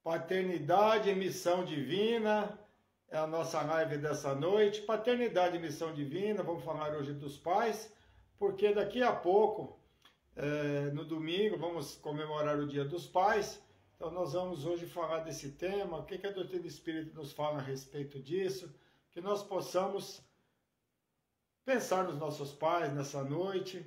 Paternidade e missão divina é a nossa live dessa noite. Paternidade e missão divina, vamos falar hoje dos pais, porque daqui a pouco, no domingo, vamos comemorar o Dia dos Pais. Então nós vamos hoje falar desse tema, o que a doutrina espírita nos fala a respeito disso, que nós possamos pensar nos nossos pais nessa noite,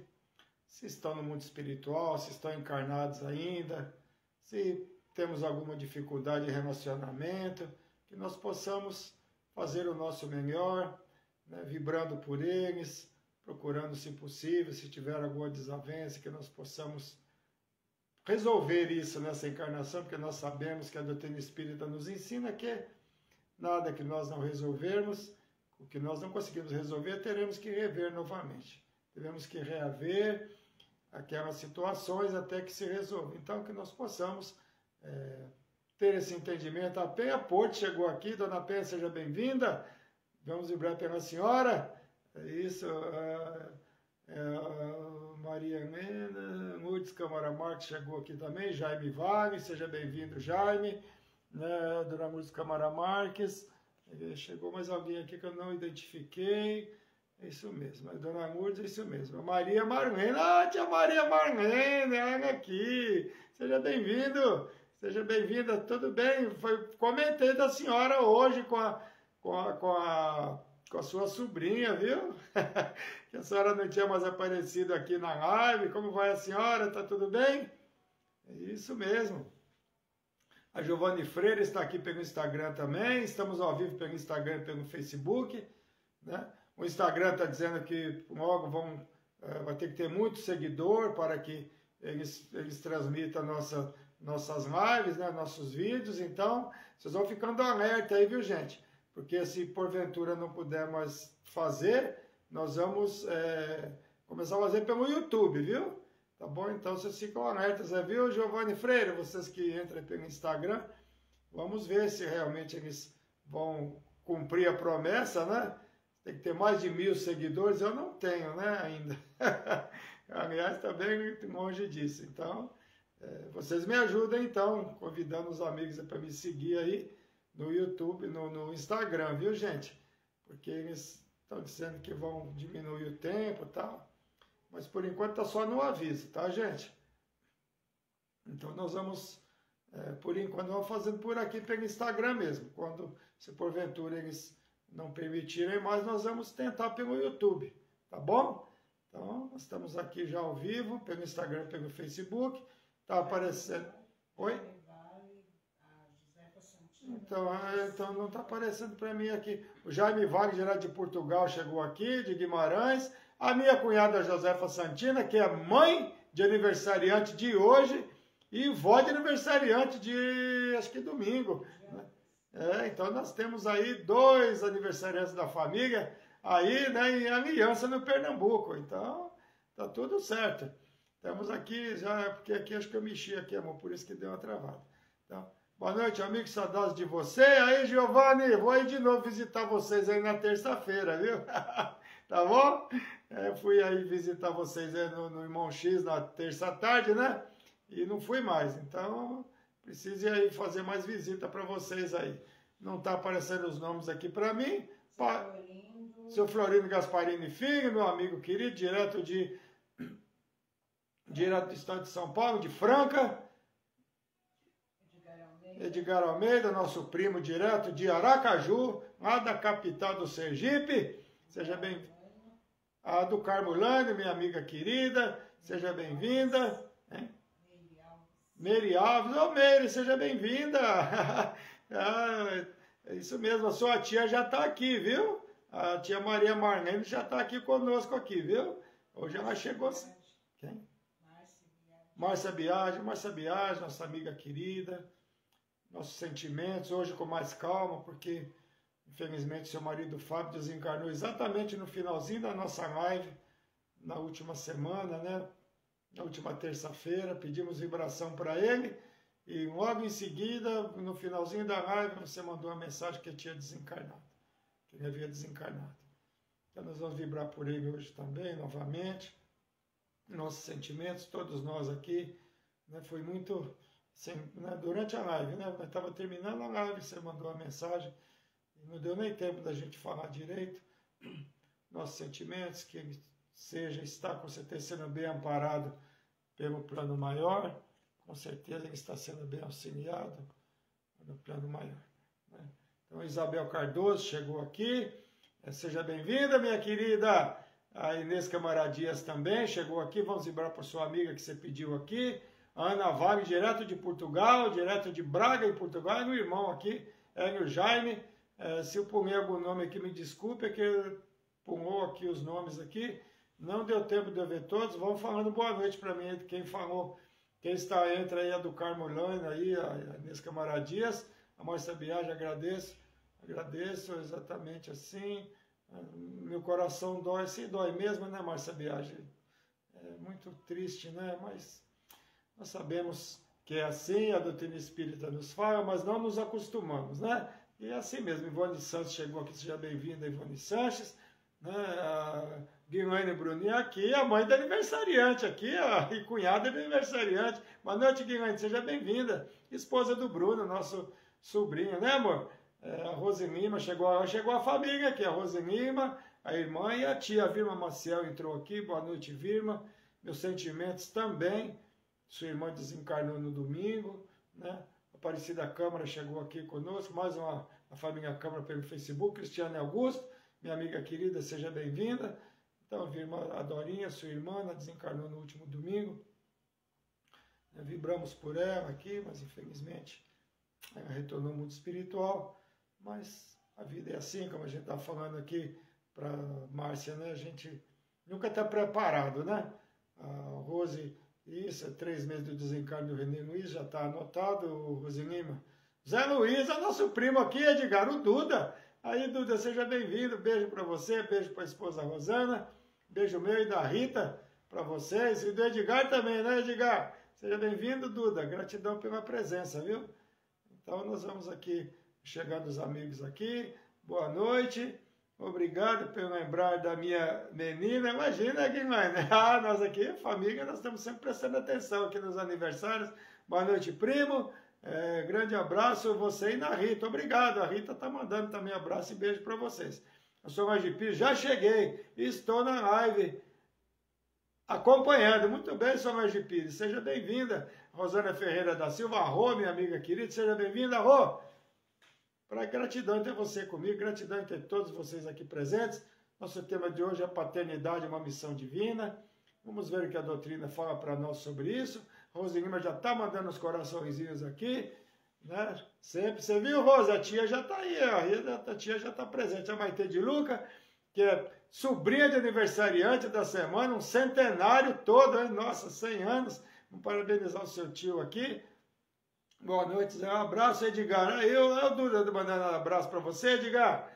se estão no mundo espiritual, se estão encarnados ainda, se temos alguma dificuldade de relacionamento, que nós possamos fazer o nosso melhor, né, vibrando por eles, procurando, se possível, se tiver alguma desavença, que nós possamos resolver isso nessa encarnação, porque nós sabemos que a doutrina espírita nos ensina que nada que nós não resolvermos, o que nós não conseguimos resolver, teremos que rever novamente. Teremos que reaver aquelas situações até que se resolva. Então, que nós possamos ter esse entendimento. A Penha Porto chegou aqui. Dona Penha, seja bem-vinda. Vamos vibrar pela senhora. Isso. Maria Helena, Lourdes Câmara Marques chegou aqui também. Jaime Wagner, seja bem-vindo, Jaime. Dona Lourdes Câmara Marques. Chegou mais alguém aqui que eu não identifiquei. É isso mesmo. A Dona Lourdes, é isso mesmo. A Maria Marlene. Tia Maria Marlene, olha aqui. Seja bem-vindo. Seja bem-vinda, tudo bem? Comentei da senhora hoje com a sua sobrinha, viu? Que a senhora não tinha mais aparecido aqui na live. Como vai a senhora? Tá tudo bem? É isso mesmo. A Giovanni Freire está aqui pelo Instagram também. Estamos ao vivo pelo Instagram e pelo Facebook, né? O Instagram está dizendo que logo vai ter que ter muito seguidor para que eles transmitam nossas lives, né, nossos vídeos. Então, vocês vão ficando alerta aí, viu, gente? Porque se porventura não puder mais fazer, nós vamos começar a fazer pelo YouTube, viu? Tá bom? Então, vocês ficam alertas, viu, Giovanni Freire? Vocês que entram pelo Instagram, vamos ver se realmente eles vão cumprir a promessa, né? Tem que ter mais de 1000 seguidores, eu não tenho, né, ainda. Aliás, está bem longe disso. Então, vocês me ajudem, então, convidando os amigos para me seguir aí no YouTube, no Instagram, viu, gente? Porque eles estão dizendo que vão diminuir o tempo e tal. Mas, por enquanto, está só no aviso, tá, gente? Então, nós vamos, por enquanto, vamos fazendo por aqui pelo Instagram mesmo. Quando, se porventura eles não permitirem mais, nós vamos tentar pelo YouTube, tá bom? Então, nós estamos aqui já ao vivo, pelo Instagram, pelo Facebook. Tá aparecendo... Oi? Então não está aparecendo para mim aqui. O Jaime Wagner, direto de Portugal, chegou aqui, de Guimarães. A minha cunhada Josefa Santina, que é mãe de aniversariante de hoje e vó de aniversariante de, acho que domingo, né? Então nós temos aí 2 aniversariantes da família aí, né, em aliança no Pernambuco. Então, tá tudo certo. Estamos aqui já, porque aqui acho que eu mexi aqui, amor, por isso que deu uma travada. Então, boa noite, amigos, saudades de você. Aí, Giovanni, vou aí de novo visitar vocês aí na terça-feira, viu? Tá bom? Fui aí visitar vocês aí no Irmão X na terça-tarde, né? E não fui mais, então... Preciso ir aí fazer mais visita para vocês aí. Não está aparecendo os nomes aqui para mim. Seu Florindo Gasparini Filho, meu amigo querido, direto do estado de São Paulo, de Franca. Edgar Almeida, nosso primo direto de Aracaju, lá da capital do Sergipe. Seja bem-vindo. A do Carmolândia, minha amiga querida, seja bem-vinda. Meire Alves, Meire, seja bem-vinda. É isso mesmo, a sua tia já está aqui, viu? A tia Maria Marlene já está aqui conosco aqui, viu? Hoje ela chegou. Quem? Márcia Biagi, nossa amiga querida. Nossos sentimentos, hoje com mais calma, porque infelizmente seu marido Fábio desencarnou exatamente no finalzinho da nossa live, na última semana, né? Na última terça-feira, pedimos vibração para ele e logo em seguida, no finalzinho da live, você mandou uma mensagem que ele tinha desencarnado, que ele havia desencarnado. Então nós vamos vibrar por ele hoje também, novamente. Nossos sentimentos, todos nós aqui, né? Foi muito Sim, né, durante a live, né? Eu estava terminando a live, você mandou a mensagem, não deu nem tempo da gente falar direito. Nossos sentimentos, que ele está com certeza sendo bem amparado pelo plano maior, com certeza ele está sendo bem auxiliado no plano maior. Né? Então, Isabel Cardoso chegou aqui, seja bem-vinda, minha querida. A Inês Camaradias também chegou aqui, vamos lembrar para sua amiga que você pediu aqui. A Ana Vale, direto de Portugal, direto de Braga, em Portugal, e meu irmão aqui, Enio Jaime. Se eu pulei algum nome aqui, me desculpe, é que pulou aqui os nomes aqui. Não deu tempo de eu ver todos. Vamos falando boa noite para mim, quem falou, quem está entre aí, a do Carmo Lana, aí, a Inês Camaradias, a Márcia Biagi, agradeço exatamente assim. Meu coração dói, sim, dói mesmo, né, Márcia Biagi? É muito triste, né, mas nós sabemos que é assim, a doutrina espírita nos fala, mas não nos acostumamos, né? E é assim mesmo, Ivone Santos chegou aqui, seja bem-vinda, Ivone Sanches, né? A Guilherme Bruninho aqui, a mãe da aniversariante aqui, e cunhada do aniversariante. Boa noite, Guilherme, seja bem-vinda. Esposa do Bruno, nosso sobrinho, né, amor? A Rose Lima, chegou a família aqui, a Rose Lima, a irmã e a tia, a Vilma Maciel entrou aqui, boa noite, Vilma. Meus sentimentos também. Sua irmã desencarnou no domingo, né? Aparecida Câmara chegou aqui conosco, mais uma família Câmara pelo Facebook, Cristiane Augusto, minha amiga querida, seja bem-vinda. Então, a Dorinha, sua irmã, desencarnou no último domingo. Vibramos por ela aqui, mas infelizmente ela retornou ao mundo espiritual. Mas a vida é assim, como a gente está falando aqui para Márcia, né? A gente nunca está preparado, né? A Rose... Isso, é 3 meses do desencarne do René Luiz, já está anotado, Rose Lima. Zé Luiz, é nosso primo aqui, Edgar, o Duda. Aí, Duda, seja bem-vindo, beijo para você, beijo para a esposa Rosana, beijo meu e da Rita para vocês, e do Edgar também, né, Edgar? Seja bem-vindo, Duda, gratidão pela presença, viu? Então, nós vamos aqui, chegando os amigos aqui, boa noite. Obrigado por lembrar da minha menina. Imagina, Guilherme. Nós aqui, família, nós estamos sempre prestando atenção aqui nos aniversários. Boa noite, primo. Grande abraço, você e na Rita. Obrigado. A Rita está mandando também abraço e beijo para vocês. Eu sou Margi Pires, já cheguei. Estou na live acompanhando. Muito bem, sou Margi Pires. Seja bem-vinda. Rosana Ferreira da Silva. Rô, minha amiga querida. Seja bem-vinda, Rô. Para gratidão ter você comigo, gratidão ter todos vocês aqui presentes. Nosso tema de hoje é paternidade, uma missão divina. Vamos ver o que a doutrina fala para nós sobre isso. Rose Lima já está mandando os coraçõezinhos aqui, né? Sempre. Você viu, Rosa? A tia já está aí, a tia já está presente. A Maite de Luca, que é sobrinha de aniversariante da semana, um centenário todo, hein? Nossa, 100 anos. Vamos parabenizar o seu tio aqui. Boa noite, um abraço, Edgar. Eu Duda, mandando um abraço para você, Edgar.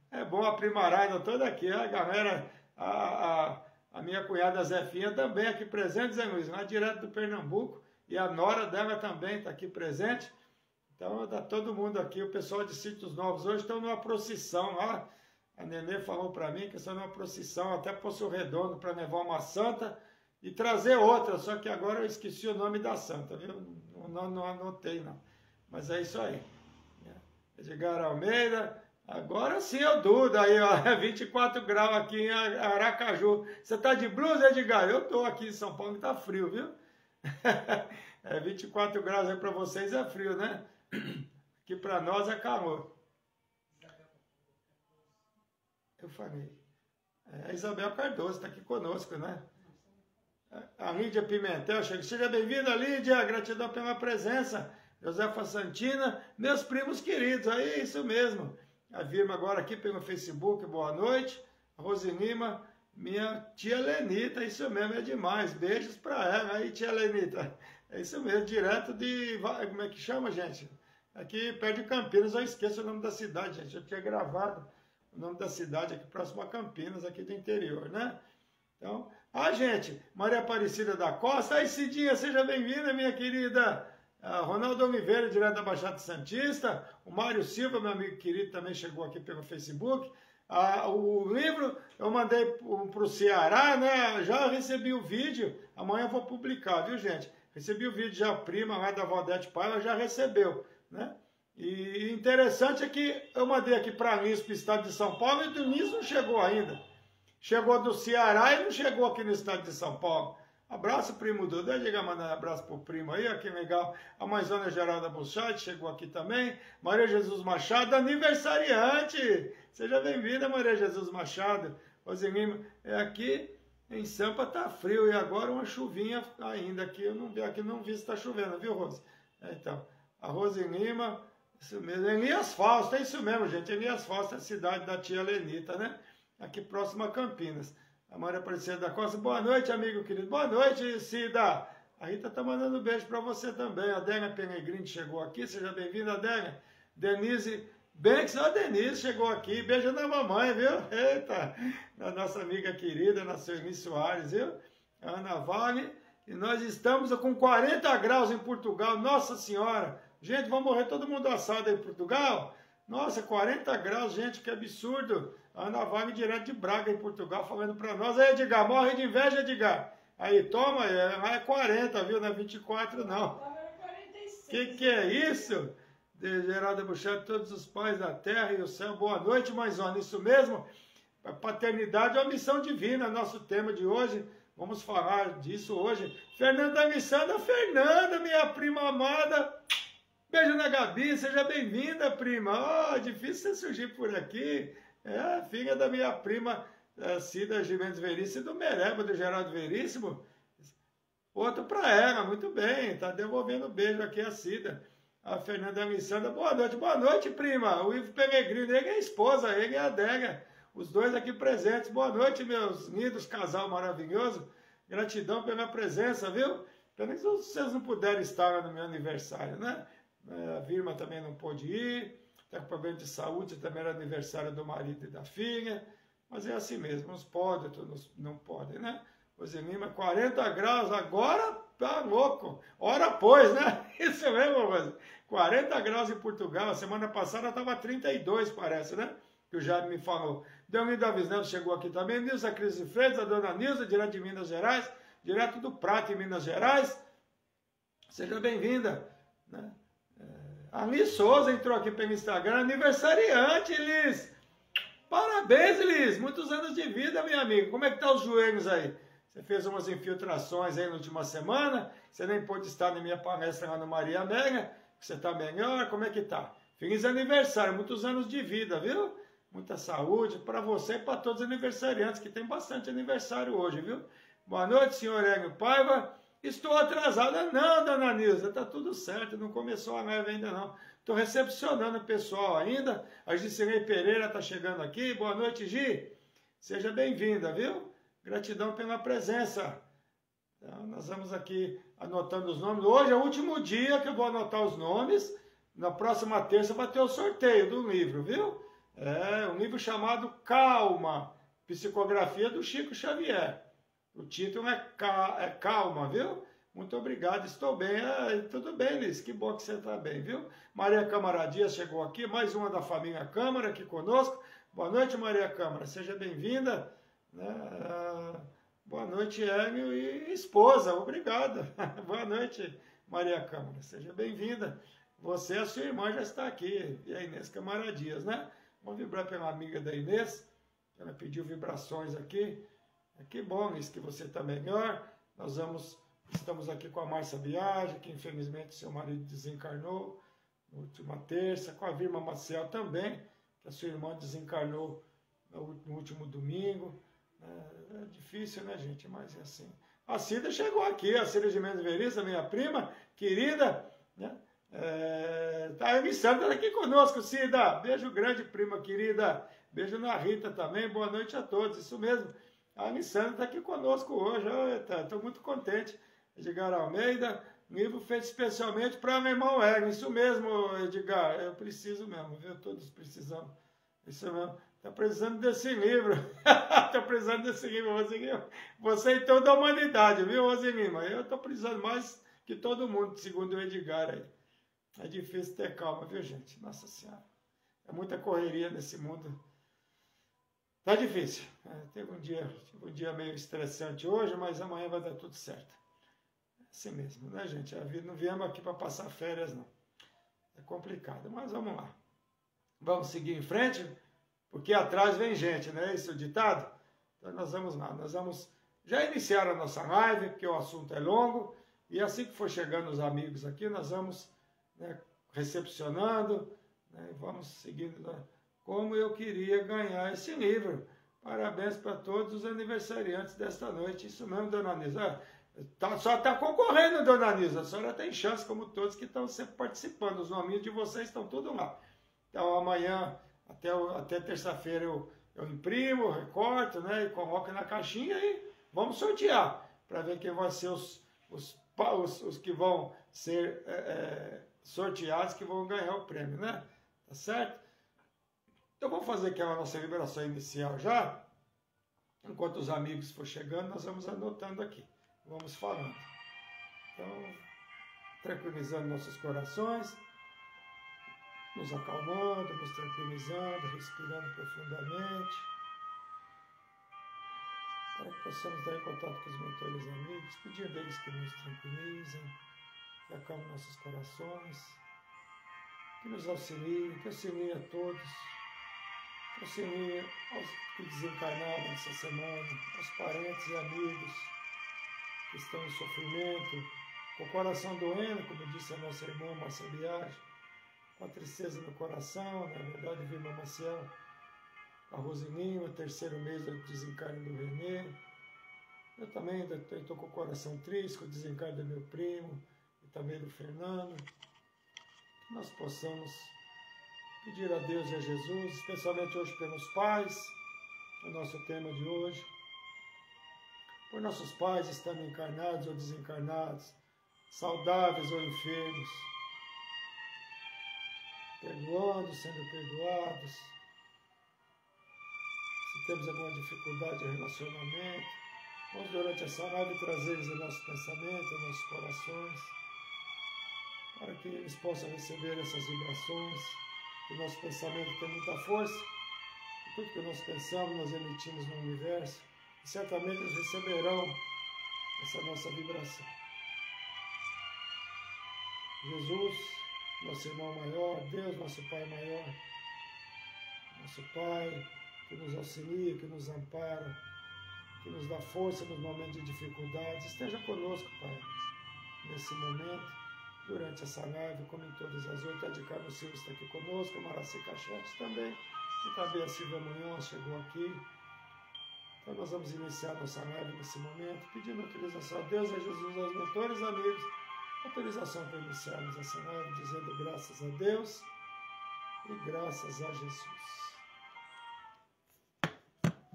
É bom a prima Raina toda aqui, a galera, a minha cunhada Zefinha também aqui presente, Zé Luiz, lá direto do Pernambuco, e a nora dela também está aqui presente. Então, está todo mundo aqui, o pessoal de Sítios Novos hoje estão numa procissão lá. A Nenê falou para mim que estão numa procissão até Poço Redondo para levar uma santa e trazer outra, só que agora eu esqueci o nome da santa, viu? Não anotei, não. Mas é isso aí. Edgar Almeida. Agora sim é o Duda. Aí, ó, 24 graus aqui em Aracaju. Você tá de blusa, Edgar? Eu tô aqui em São Paulo e tá frio, viu? 24 graus aí para vocês é frio, né? Aqui para nós é calor. Eu falei. A Isabel Cardoso está aqui conosco, né? A Lídia Pimentel, seja bem-vinda, Lídia, gratidão pela presença. Josefa Santina, meus primos queridos, aí isso mesmo. A Vilma agora aqui pelo Facebook, boa noite. A Rose Lima, minha tia Lenita, isso mesmo, é demais. Beijos para ela aí, tia Lenita. É isso mesmo, direto de, como é que chama, gente? Aqui perto de Campinas, eu esqueço o nome da cidade, gente. Eu tinha gravado o nome da cidade aqui próximo a Campinas, aqui do interior, né? Então, gente, Maria Aparecida da Costa, aí Cidinha, seja bem-vinda, minha querida. Ronaldo Oliveira, direto da Baixada Santista. O Mário Silva, meu amigo querido, também chegou aqui pelo Facebook. O livro eu mandei para o Ceará, né? Já recebi o vídeo, amanhã eu vou publicar, viu, gente? Recebi o vídeo já, a prima lá da Valdete Paiva já recebeu, né? E interessante é que eu mandei aqui para Nis, para o estado de São Paulo, e do Nis não chegou ainda. Chegou do Ceará e não chegou aqui no estado de São Paulo. Abraço, primo Duda. Deixa eu mandar um abraço pro primo aí, ó, que legal. A Mãezona Geralda Buchatti chegou aqui também. Maria Jesus Machado, aniversariante. Seja bem-vinda, Maria Jesus Machado. Rosinima, aqui em Sampa tá frio e agora uma chuvinha ainda aqui. Eu não vi se está chovendo, viu, Rose? Então, a Rosinima, isso mesmo. Elias Fausto, é isso mesmo, gente. Elias Fausto é a cidade da tia Lenita, né? Aqui próximo a Campinas. A Maria Aparecida da Costa, boa noite, amigo querido. Boa noite, Cida. A Rita tá mandando um beijo para você também. A Dena Penegrini chegou aqui, seja bem-vinda, Dena. Denise Banks, a Denise chegou aqui. Beijo na mamãe, viu? Eita, a nossa amiga querida, na Sueli Soares, viu? A Ana Vale. E nós estamos com 40 graus em Portugal, nossa senhora. Gente, vamos morrer todo mundo assado em Portugal? Nossa, 40 graus, gente, que absurdo. A Ana Wagner, direto de Braga, em Portugal, falando para nós. Aí, Edgar, morre de inveja, Edgar. Aí, toma, lá é 40, viu? Não é 24, não. Que é isso? De Geralda Buchatti, todos os pais da terra e o céu. Boa noite, Mãezona. Isso mesmo? A paternidade é uma missão divina, nosso tema de hoje. Vamos falar disso hoje. Fernanda Missanda, Fernanda, minha prima amada. Beijo na Gabi, seja bem-vinda, prima. Oh, difícil você surgir por aqui. É, filha da minha prima Cida Gimenez Veríssimo e do Mereba, do Geraldo Veríssimo. Outro para ela, muito bem. Tá devolvendo beijo aqui a Cida. A Fernanda Missanda, boa noite, prima. O Ivo Peregrino, ele é a esposa, ele é a Adega. Os dois aqui presentes. Boa noite, meus lindos, casal maravilhoso. Gratidão pela presença, viu? Pena que vocês não puderam estar lá no meu aniversário, né? A Virma também não pôde ir, está com problema de saúde, também era aniversário do marido e da filha, mas é assim mesmo, uns podem, outros não podem, né? Roselima, 40 graus, agora tá louco, hora pois, né? Isso mesmo, Rose, 40 graus em Portugal, a semana passada estava 32, parece, né? Que o Jair me falou. Deolino Avisnel chegou aqui também, Nilza Cris de Freitas, a dona Nilza, direto de Minas Gerais, direto do Prata, em Minas Gerais, seja bem-vinda, né? A Liz Souza entrou aqui pelo Instagram, aniversariante, Liz. Parabéns, Liz. Muitos anos de vida, minha amiga. Como é que tá os joelhos aí? Você fez umas infiltrações aí na última semana. Você nem pôde estar na minha palestra lá no Maria Amélia. Você tá melhor? Como é que tá? Feliz aniversário. Muitos anos de vida, viu? Muita saúde para você e para todos os aniversariantes, que tem bastante aniversário hoje, viu? Boa noite, senhor Hélio Paiva. Estou atrasada. Não, dona Nilza, tá tudo certo, não começou a live ainda não. Estou recepcionando o pessoal ainda. A Gisilei Pereira está chegando aqui. Boa noite, Gi. Seja bem-vinda, viu? Gratidão pela presença. Então, nós vamos aqui anotando os nomes. Hoje é o último dia que eu vou anotar os nomes. Na próxima terça vai ter o sorteio do livro, viu? É um livro chamado Calma, psicografia do Chico Xavier. O título é Calma, viu? Muito obrigado, estou bem. Tudo bem, Liz, que bom que você está bem, viu? Maria Câmara Dias chegou aqui, mais uma da família Câmara aqui conosco. Boa noite, Maria Câmara, seja bem-vinda. Boa noite, Hélio e esposa, obrigado. Boa noite, Maria Câmara, seja bem-vinda. Você, a sua irmã, já está aqui, e a Inês Câmara Dias, né? Vamos vibrar pela amiga da Inês, ela pediu vibrações aqui. Que bom, Liz, que você está melhor. Estamos aqui com a Márcia Biagi, que infelizmente seu marido desencarnou na última terça, com a Virma Maciel também, que a sua irmã desencarnou no último domingo. É difícil, né, gente? Mas é assim. A Cida chegou aqui, a Cida Gimenez Veríssimo, minha prima querida, né? Tá emissando aqui conosco, Cida. Beijo grande, prima querida. Beijo na Rita também. Boa noite a todos. Isso mesmo. A Alessandra está aqui conosco hoje, estou muito contente. Edgar Almeida, livro feito especialmente para meu irmão Hélio. Isso mesmo, Edgar, eu preciso mesmo, viu? Todos precisamos. Isso mesmo. Está precisando desse livro. Está precisando desse livro, Rosinho. Você e toda a humanidade, viu, Rosinho? Eu estou precisando mais que todo mundo, segundo o Edgar aí. É difícil ter calma, viu, gente? Nossa Senhora. É muita correria nesse mundo. Tá difícil. Tive um dia meio estressante hoje, mas amanhã vai dar tudo certo. Assim mesmo, né, gente? A vida, não viemos aqui para passar férias, não. É complicado, mas vamos lá. Vamos seguir em frente, porque atrás vem gente, não é esse o ditado? Então nós vamos lá, nós vamos já iniciar a nossa live, porque o assunto é longo, e assim que for chegando os amigos aqui, nós vamos, né, recepcionando, né, vamos seguindo, né, como eu queria ganhar esse livro. Parabéns para todos os aniversariantes desta noite. Isso mesmo, dona Nisa. Só está concorrendo, dona Nisa. A senhora tem chance, como todos que estão sempre participando. Os nominhos de vocês estão tudo lá. Então, amanhã, até terça-feira, eu imprimo, recorto, né, e coloco na caixinha e vamos sortear, para ver quem vai ser os que vão ser sorteados, que vão ganhar o prêmio, né? Tá certo? Então, vamos fazer aqui a nossa liberação inicial já. Enquanto os amigos for chegando, nós vamos anotando aqui. Vamos falando. Então, tranquilizando nossos corações, nos acalmando, nos tranquilizando, respirando profundamente, para que possamos estar em contato com os mentores amigos, pedindo deles que nos tranquilizem, que acalmem nossos corações, que nos auxiliem, que auxiliem a todos, que auxiliem aos que desencarnaram essa semana, aos parentes e amigos que estão em sofrimento, com o coração doendo, como disse a nossa irmã Márcia Biagi, com a tristeza no coração, na verdade, vi a Maciel, a Rosininho, o terceiro mês do desencarne do Renê. Eu também estou com o coração triste, com o desencarne do meu primo e também do Fernando. Que nós possamos pedir a Deus e a Jesus, especialmente hoje pelos pais, o nosso tema de hoje, por nossos pais estando encarnados ou desencarnados, saudáveis ou enfermos, perdoando, sendo perdoados, se temos alguma dificuldade de relacionamento, vamos durante essa live trazer eles em nosso pensamento, em nossos corações, para que eles possam receber essas vibrações, que o nosso pensamento tem muita força, e tudo que nós pensamos, nós emitimos no universo, e certamente eles receberão essa nossa vibração. Jesus, nosso irmão maior, Deus, nosso Pai maior, nosso Pai, que nos auxilia, que nos ampara, que nos dá força nos momentos de dificuldades, esteja conosco, Pai, nesse momento, durante essa live, como em todas as outras. A de Carlos Silva está aqui conosco, a Maraci Cachete também, e também a Silvia Munhoz chegou aqui. Então nós vamos iniciar nossa live nesse momento, pedindo autorização a Deus, a Jesus, aos mentores, amigos, autorização para iniciarmos essa live, dizendo graças a Deus e graças a Jesus.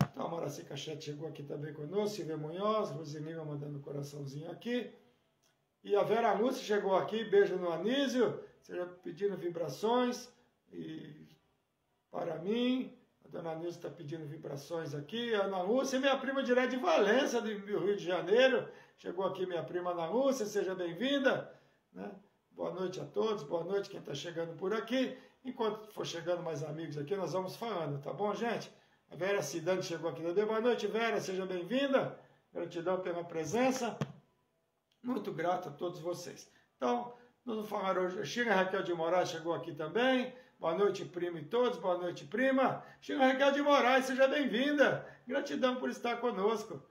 Então a Maraci Cachete chegou aqui também conosco, Silvia Munhoz, Rosininho mandando um coraçãozinho aqui. E a Vera Lúcia chegou aqui, beijo no Anísio, seja pedindo vibrações e para mim. A dona Nilce está pedindo vibrações aqui. A Ana Lúcia, minha prima direto de Valença, do Rio de Janeiro. Chegou aqui minha prima Ana Lúcia, seja bem-vinda. Né? Boa noite a todos, boa noite quem está chegando por aqui. Enquanto for chegando mais amigos aqui, nós vamos falando, tá bom, gente? A Vera Cidane chegou aqui também. Boa noite, Vera, seja bem-vinda. Gratidão pela presença. Muito grato a todos vocês. Então, nós vamos falar hoje. China Raquel de Moraes chegou aqui também. Boa noite, primo e todos. Boa noite, prima. China Raquel de Moraes, seja bem-vinda. Gratidão por estar conosco.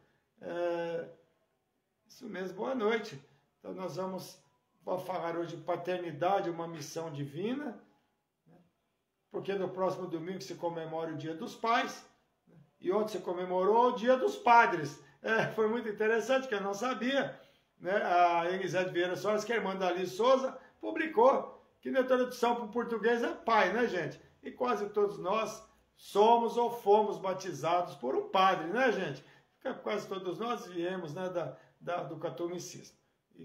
Isso mesmo, boa noite. Então, nós vamos falar hoje de paternidade, uma missão divina. Porque no próximo domingo se comemora o Dia dos Pais. E ontem se comemorou o Dia dos Padres. Foi muito interessante, que eu não sabia. Né? A Elisete Vieira Soares, que é irmã da Alice Souza, publicou que na tradução para o português é pai, né, gente? E quase todos nós somos ou fomos batizados por um padre, né, gente? Quase todos nós viemos, né, do catolicismo,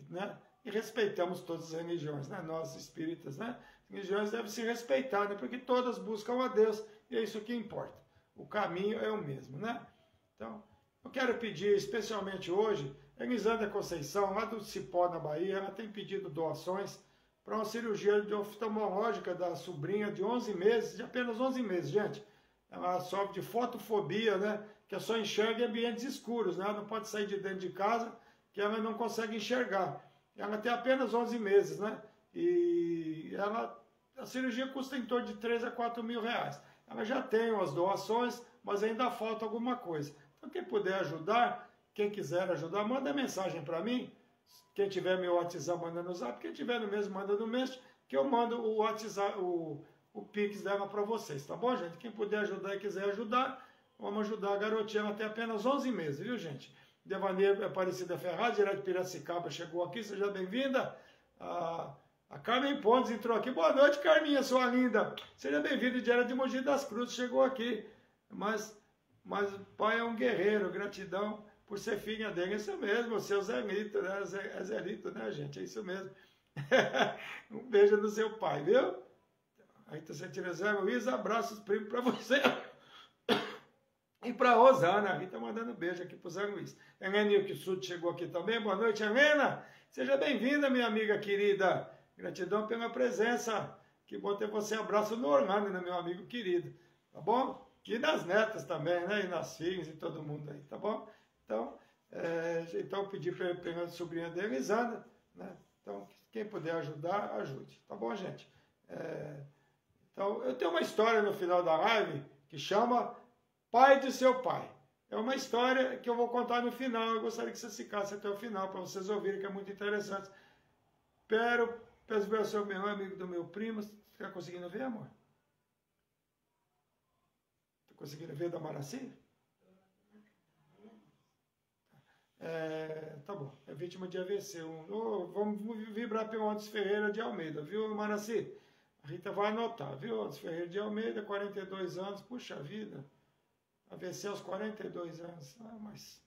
né? E respeitamos todas as religiões, né? Nós espíritas, né? As religiões devem se respeitar, né? Porque todas buscam a Deus e é isso que importa. O caminho é o mesmo, né? Então, eu quero pedir, especialmente hoje, a Elisândria Conceição, lá do Cipó, na Bahia, ela tem pedido doações para uma cirurgia oftalmológica da sobrinha de 11 meses, de apenas 11 meses, gente. Ela sofre de fotofobia, né? Que só enxerga em ambientes escuros, né? Ela não pode sair de dentro de casa, que ela não consegue enxergar. ela tem apenas 11 meses, né? E a cirurgia custa em torno de 3 a 4 mil reais. Ela já tem as doações, mas ainda falta alguma coisa. Então, quem puder ajudar, quem quiser ajudar, manda mensagem para mim. Quem tiver meu WhatsApp, manda no Zap. Quem tiver no mesmo, manda no Messenger, que eu mando o WhatsApp, o Pix dela para vocês, tá bom, gente? Quem puder ajudar e quiser ajudar, vamos ajudar a garotinha. Ela tem apenas 11 meses, viu, gente? Devaneio Aparecida Ferraz, direto de Piracicaba, chegou aqui, seja bem-vinda. A Carmen Pontes entrou aqui. Boa noite, Carminha, sua linda. Seja bem-vindo, direto de Mogi das Cruzes, chegou aqui. Mas o pai é um guerreiro, gratidão por ser filha dele. Isso mesmo, o seu Zelito, né? É Zelito, né, gente? É isso mesmo. Um beijo do seu pai, viu? Aí você tira Zé Luiz, abraços, primo, para você. E para a Rosana, a Rita mandando beijo aqui para o Zé Luiz. Helena Kissut chegou aqui também. Boa noite, Helena. Seja bem-vinda, minha amiga querida. Gratidão pela presença. Que bom ter você. Abraço no Orlando, né, meu amigo querido. Tá bom? E nas netas também, né? E nas filhas e todo mundo aí, tá bom? Então eu pedi para a sobrinha dele, Elisandra, né? Então, quem puder ajudar, ajude. Tá bom, gente? Então, eu tenho uma história no final da live que chama Pai de Seu Pai. É uma história que eu vou contar no final. Eu gostaria que vocês ficassem até o final para vocês ouvirem, que é muito interessante. Peço para o seu meu amigo do meu primo. Está conseguindo ver, amor? Está conseguindo ver da Maraci? Tá bom. É vítima de AVC. Vamos vibrar pelo Ondes Ferreira de Almeida, viu, Maraci? A Rita vai anotar, viu? Ondes Ferreira de Almeida, 42 anos. Puxa vida. AVC aos 42 anos. Mas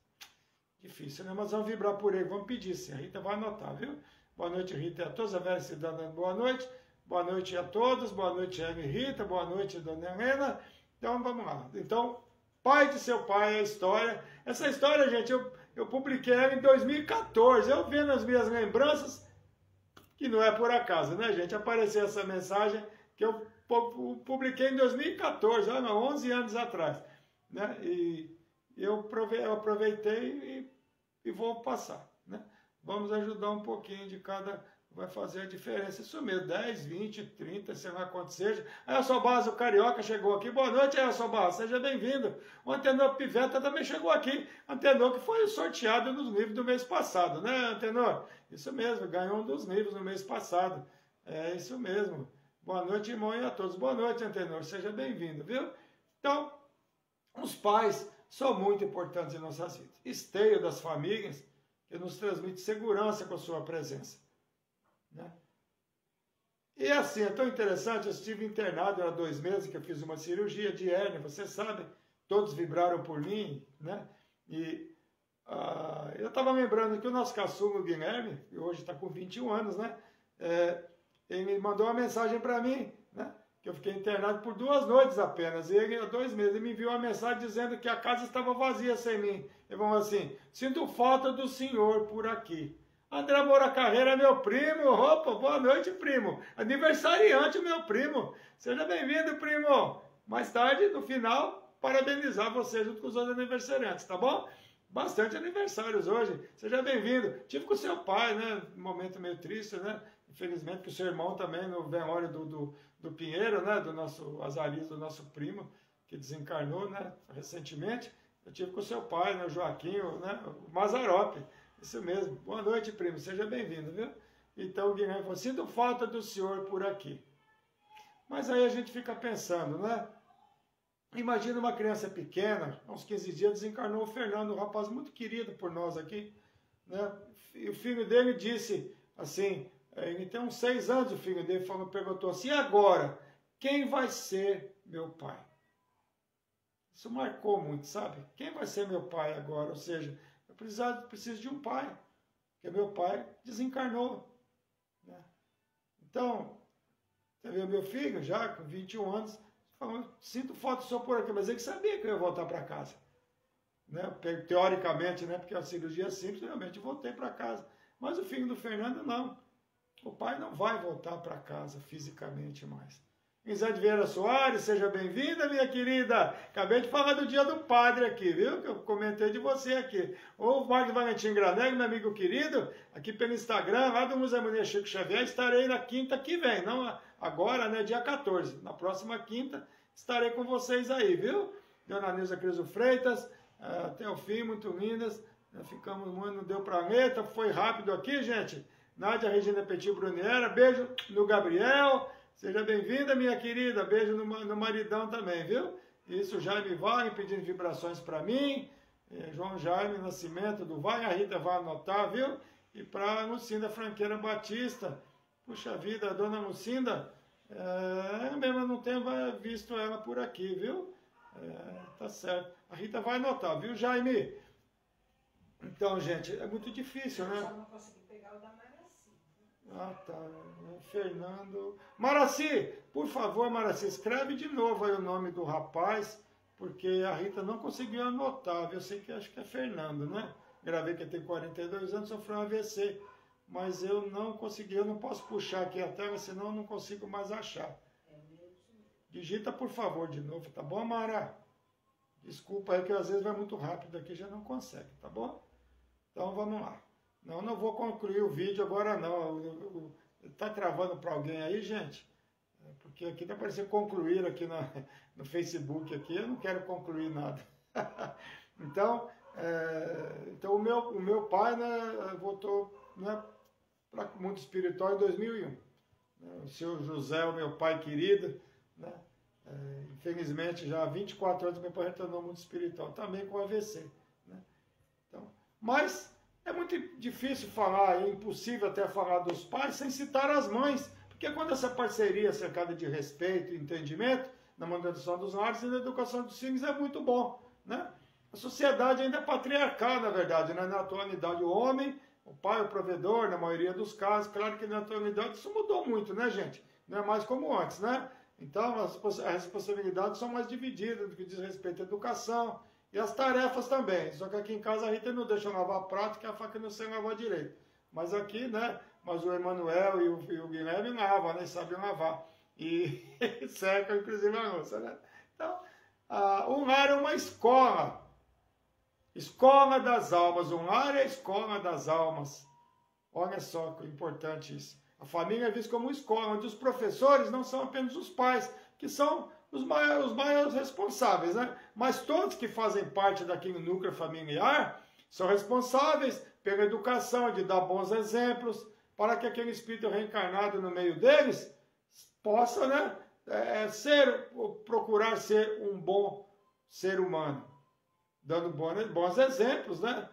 difícil, né? Mas vamos vibrar por ele. Vamos pedir, sim. A Rita vai anotar, viu? Boa noite, Rita, e a todos. A Vera Cidadã, boa noite. Boa noite a todos. Boa noite, Amy e Rita. Boa noite, Dona Helena. Então, vamos lá. Então, Pai de Seu Pai é a história. Essa história, gente, eu publiquei ela em 2014. Eu vendo as minhas lembranças, que não é por acaso, né, gente? Apareceu essa mensagem que eu publiquei em 2014, 11 anos atrás. Né? E eu aproveitei e vou passar. Né? Vamos ajudar um pouquinho de cada, vai fazer a diferença. Isso mesmo, 10, 20, 30, sei lá quanto seja. Aí a Sobasa, o Carioca, chegou aqui. Boa noite, aí, Sobasa, seja bem-vindo. O Antenor Piveta também chegou aqui. Antenor que foi sorteado nos livros do mês passado, né, Antenor? Isso mesmo, ganhou um dos livros no mês passado. É isso mesmo. Boa noite, irmão, e a todos. Boa noite, Antenor, seja bem-vindo, viu? Então, os pais são muito importantes em nossas vidas. Esteio das famílias, que nos transmite segurança com a sua presença. Né? E assim, é tão interessante, eu estive internado há 2 meses, que eu fiz uma cirurgia de hérnia, vocês sabem, todos vibraram por mim, né? E eu estava lembrando que o nosso caçula, o Guilherme, que hoje está com 21 anos, né? Ele me mandou uma mensagem para mim, né? Que eu fiquei internado por 2 noites apenas, e ele, há 2 meses, ele me enviou uma mensagem dizendo que a casa estava vazia sem mim. Ele falou assim, sinto falta do senhor por aqui. André Moura Carreira é meu primo, opa, boa noite, primo. Aniversariante, meu primo. Seja bem-vindo, primo. Mais tarde, no final, parabenizar você junto com os outros aniversariantes, tá bom? Bastante aniversários hoje. Seja bem-vindo. Tive com o seu pai, né? Um momento meio triste, né? Infelizmente, que o seu irmão também, no velório do Pinheiro, né? Do nosso Azarias, do nosso primo, que desencarnou, né? Recentemente. Eu tive com o seu pai, né? O Joaquim, né? O Mazarope. Isso mesmo. Boa noite, primo. Seja bem-vindo, viu? Então, o Guilherme falou, sinto falta do senhor por aqui. Mas aí a gente fica pensando, né? Imagina uma criança pequena, há uns 15 dias desencarnou o Fernando, um rapaz muito querido por nós aqui, né? E o filho dele disse assim, ele tem uns 6 anos, o filho dele perguntou assim, e agora, quem vai ser meu pai? Isso marcou muito, sabe? Quem vai ser meu pai agora? Ou seja, eu preciso de um pai, porque meu pai desencarnou. Né? Então, você vê meu filho já com 21 anos, falando, sinto falta só por aqui, mas ele sabia que eu ia voltar para casa. Né? Teoricamente, né? Porque a cirurgia é simples, realmente voltei para casa. Mas o filho do Fernando não. O pai não vai voltar para casa fisicamente mais. Isade Vieira Soares, seja bem-vinda, minha querida. Acabei de falar do dia do padre aqui, viu? Que eu comentei de você aqui. O Marcos Valentim Granelli, meu amigo querido, aqui pelo Instagram, lá do Museu Harmonia Chico Xavier, estarei na quinta que vem, não agora, né, dia 14. Na próxima quinta, estarei com vocês aí, viu? Dona Nilza Criso Freitas, até o fim, muito lindas. Ficamos muito, não deu planeta, foi rápido aqui, gente. Nádia Regina Petit Bruniera, beijo no Gabriel. Seja bem-vinda, minha querida. Beijo no maridão também, viu? Isso, Jaime Wagner pedindo vibrações para mim. João Jaime Nascimento do Wagner. A Rita vai anotar, viu? E para a Lucinda Franqueira Batista. Puxa vida, a dona Lucinda, mesmo não tenho visto ela por aqui, viu? Tá certo. A Rita vai anotar, viu, Jaime? Então, gente, é muito difícil, né? Eu só não consegui pegar o da Maraci. Ah, tá. Fernando. Maraci, por favor, Maraci, escreve de novo aí o nome do rapaz, porque a Rita não conseguiu anotar. Eu sei que acho que é Fernando, né? Gravei que ele tem 42 anos, sofreu um AVC. Mas eu não consegui, eu não posso puxar aqui a tela, senão eu não consigo mais achar. Digita, por favor, de novo, tá bom, Mara? Desculpa aí que às vezes vai muito rápido aqui, já não consegue, tá bom? Então vamos lá. Não vou concluir o vídeo agora não. Tá travando para alguém aí, gente? Porque aqui tá parecendo concluir aqui no Facebook aqui, eu não quero concluir nada. Então o meu pai, né, voltou, né, para o mundo espiritual em 2001. O senhor José, o meu pai querido, né, infelizmente já há 24 anos meu pai retornou ao mundo espiritual, também com AVC. Né? Então, mas é muito difícil falar, é impossível até falar dos pais sem citar as mães, porque quando essa parceria cercada de respeito e entendimento, na manutenção dos lares e na educação dos filhos é muito bom. Né? A sociedade ainda é patriarcal, na verdade, né? Na atualidade o homem, o pai, o provedor, na maioria dos casos, claro que na atualidade isso mudou muito, né, gente? Não é mais como antes, né? Então as responsabilidades são mais divididas no que diz respeito à educação e as tarefas também. Só que aqui em casa a Rita não deixa eu lavar prato, que a faca não sei lavar direito. Mas aqui, né? Mas o Emanuel e o Guilherme lavam, né? Sabem lavar. E secam, inclusive, a louça, né? Então, um lar é uma escola. Escola das almas. Um lar é a escola das almas. Olha só que importante isso. A família é vista como escola, onde os professores não são apenas os pais, que são os maiores responsáveis, né? Mas todos que fazem parte daquele núcleo familiar são responsáveis pela educação, de dar bons exemplos, para que aquele espírito reencarnado no meio deles possa, né, procurar ser um bom ser humano, dando bons exemplos, né?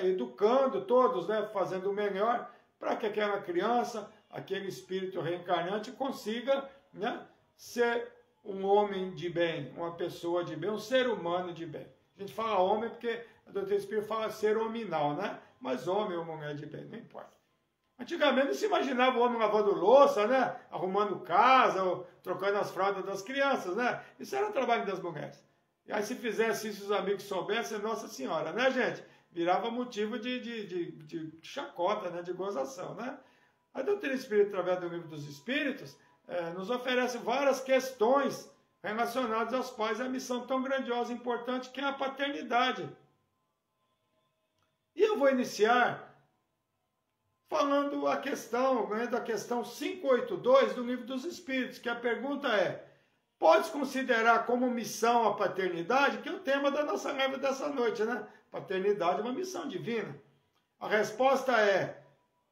Educando todos, né? Fazendo o melhor para que aquela criança, aquele espírito reencarnante consiga, né, ser um homem de bem, uma pessoa de bem, um ser humano de bem. A gente fala homem porque a doutrina espírita fala ser hominal, né? Mas homem ou mulher de bem, não importa. Antigamente não se imaginava o homem lavando louça, né? Arrumando casa, ou trocando as fraldas das crianças, né? Isso era o trabalho das mulheres. E aí se fizesse isso, os amigos soubessem, Nossa Senhora, né, gente? Virava motivo de chacota, né? De gozação, né? A doutrina espírita, através do Livro dos Espíritos, nos oferece várias questões relacionadas aos pais e à missão tão grandiosa e importante que é a paternidade. E eu vou iniciar falando a questão, da questão 582 do Livro dos Espíritos, que a pergunta é: podes considerar como missão a paternidade? Que é o tema da nossa live dessa noite, né? Paternidade é uma missão divina. A resposta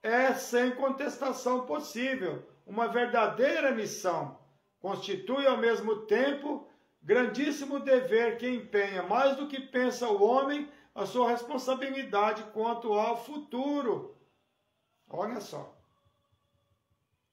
é sem contestação possível, uma verdadeira missão. Constitui ao mesmo tempo grandíssimo dever que empenha, mais do que pensa o homem, a sua responsabilidade quanto ao futuro. Olha só.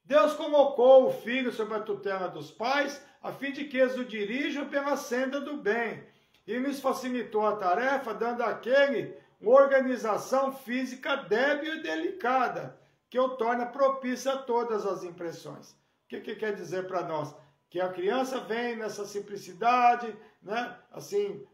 Deus colocou o filho sob a tutela dos pais, a fim de que eles o dirijam pela senda do bem, e lhes facilitou a tarefa, dando àquele uma organização física débil e delicada, que o torna propícia a todas as impressões. O que quer dizer para nós? Que a criança vem nessa simplicidade, né? Assim,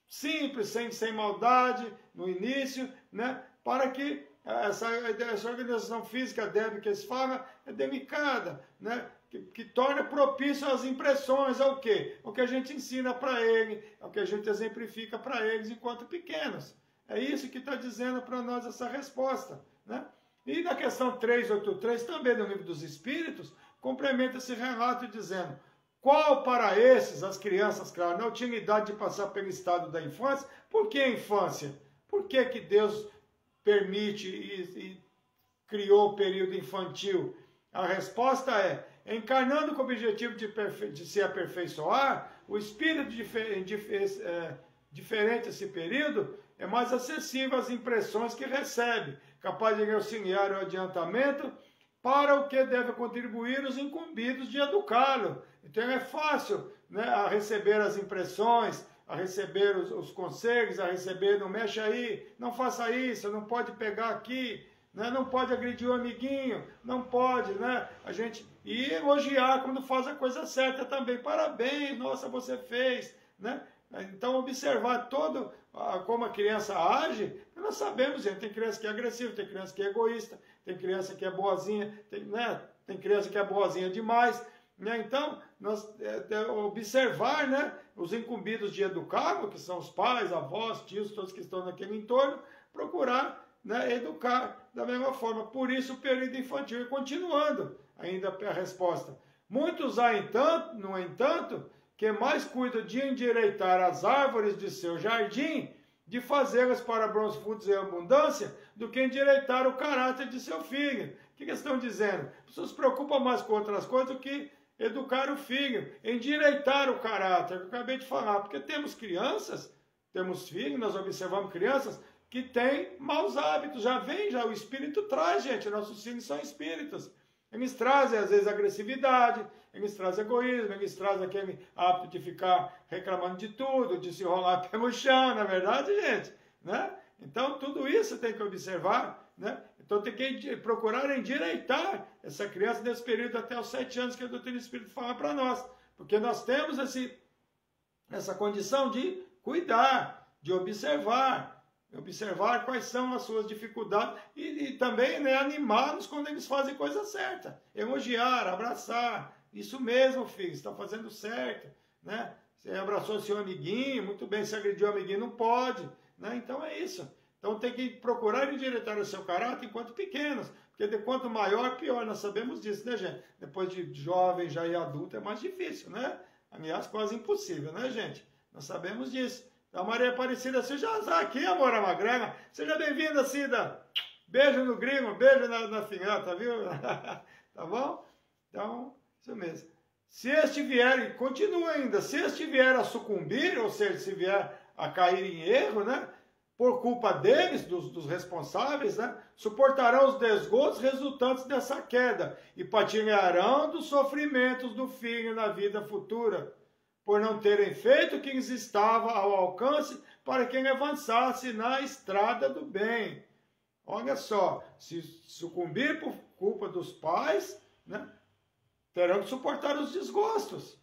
simples, sem maldade, no início, né? Para que essa organização física débil que eles falam é delicada, né? Que torna propício às impressões, ao quê? O que a gente ensina para ele, o que a gente exemplifica para eles enquanto pequenos. É isso que está dizendo para nós essa resposta, né? E na questão 383, também no Livro dos Espíritos, complementa esse relato dizendo: qual para esses, as crianças, claro, na utilidade de passar pelo estado da infância? Por que a infância? Por que Deus permite e criou o período infantil? A resposta é: encarnando com o objetivo de se aperfeiçoar, o espírito diferente esse período é mais acessível às impressões que recebe, capaz de auxiliar o adiantamento para o que deve contribuir os incumbidos de educá-lo. Então é fácil, né, a receber as impressões, a receber os conselhos, a receber, não mexe aí, não faça isso, não pode pegar aqui, né, não pode agredir o amiguinho, não pode, né, e elogiar quando faz a coisa certa também. Parabéns, nossa, você fez, né? Então observar como a criança age. Nós sabemos, gente, tem criança que é agressiva, tem criança que é egoísta, tem criança que é boazinha, tem criança que é boazinha demais, né? Então, nós observar, né, os incumbidos de educar, que são os pais, avós, tios, todos que estão naquele entorno, procurar, né, educar da mesma forma. Por isso o período infantil. E continuando ainda a resposta: muitos há, no entanto, que mais cuidam de endireitar as árvores de seu jardim, de fazê-las para bons frutos e abundância, do que endireitar o caráter de seu filho. O que eles estão dizendo? As pessoas se preocupam mais com outras coisas do que educar o filho, endireitar o caráter, que eu acabei de falar. Porque temos crianças, temos filhos, nós observamos crianças que têm maus hábitos, já o espírito traz, gente, nossos filhos são espíritos. Eles trazem, às vezes, agressividade, eles trazem egoísmo, eles trazem aquele hábito de ficar reclamando de tudo, de se rolar pelo chão, não é verdade, gente? Né? Então, tudo isso tem que observar, né? Então, tem que procurar endireitar essa criança nesse período até os 7 anos que a doutrina espírita fala para nós. Porque nós temos essa condição de cuidar, de observar quais são as suas dificuldades e também, né, animá-los quando eles fazem coisa certa. Elogiar, abraçar. Isso mesmo, filho, está fazendo certo, né? Você abraçou seu amiguinho, muito bem, se agrediu o amiguinho, não pode, né? Então é isso. Então tem que procurar endireitar o seu caráter enquanto pequenos, porque de quanto maior, pior, nós sabemos disso, né, gente? Depois de jovem, já e adulto, é mais difícil, né? Aliás, quase impossível, né, gente? Nós sabemos disso. Então, Maria Aparecida, você já está aqui, amor Magrana. Seja bem-vinda, Cida. Beijo no grilo, beijo na finhata, viu? Tá bom? Então, isso mesmo. Se este vier, e continua ainda, se este vier a sucumbir, ou seja, se vier a cair em erro, né? Por culpa deles, dos responsáveis, né? Suportarão os desgostos resultantes dessa queda e partilharão dos sofrimentos do filho na vida futura, por não terem feito o que lhes estava ao alcance para que ele avançasse na estrada do bem. Olha só, se sucumbir por culpa dos pais, né, terão que suportar os desgostos,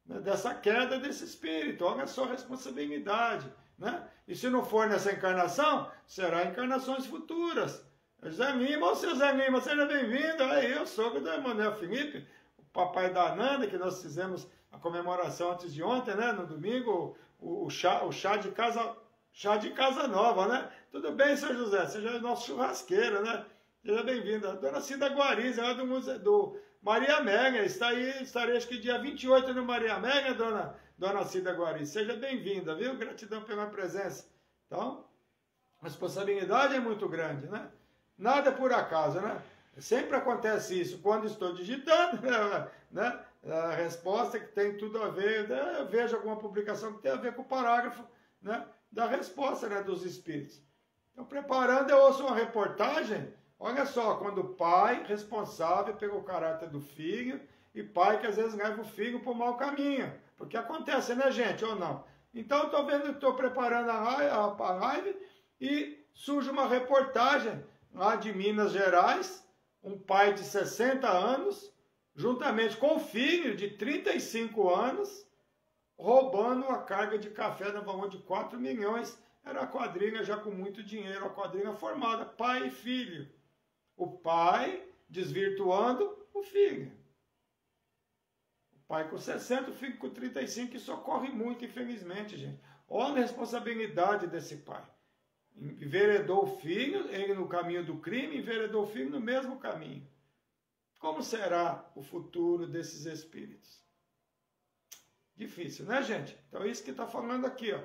né, dessa queda desse espírito. Olha só a responsabilidade, né? E se não for nessa encarnação, será em encarnações futuras. Zé Lima, ô seu Zé Lima, seja bem-vindo. Aí, eu sou o do Emanuel Felipe, o papai da Nanda, que nós fizemos a comemoração antes de ontem, né? No domingo, o chá de casa nova, né? Tudo bem, seu José? Seja nosso churrasqueiro, né? Seja bem-vinda. Dona Cida Guariz, ela do Maria Mega, estarei acho que dia 28 no Maria Mega, dona Cida Guariz. Seja bem-vinda, viu? Gratidão pela presença. Então, a responsabilidade é muito grande, né? Nada é por acaso, né? Sempre acontece isso. Quando estou digitando, né? A resposta que tem tudo a ver, né? Eu vejo alguma publicação que tem a ver com o parágrafo, né, da resposta, né, dos espíritos. Então, preparando, eu ouço uma reportagem, olha só, quando o pai responsável pelo caráter do filho, e pai que às vezes leva o filho para o mau caminho, porque acontece, né, gente, ou não? Então, estou preparando a live e surge uma reportagem lá de Minas Gerais, um pai de 60 anos, juntamente com o filho de 35 anos, roubando a carga de café no valor de 4 milhões era a quadrilha já com muito dinheiro, a quadrilha formada, pai e filho. O pai desvirtuando o filho. O pai com 60, o filho com 35, isso ocorre muito, infelizmente, gente. Olha a responsabilidade desse pai. Enveredou o filho, ele no caminho do crime, enveredou o filho no mesmo caminho. Como será o futuro desses espíritos? Difícil, né, gente? Então é isso que está falando aqui, ó.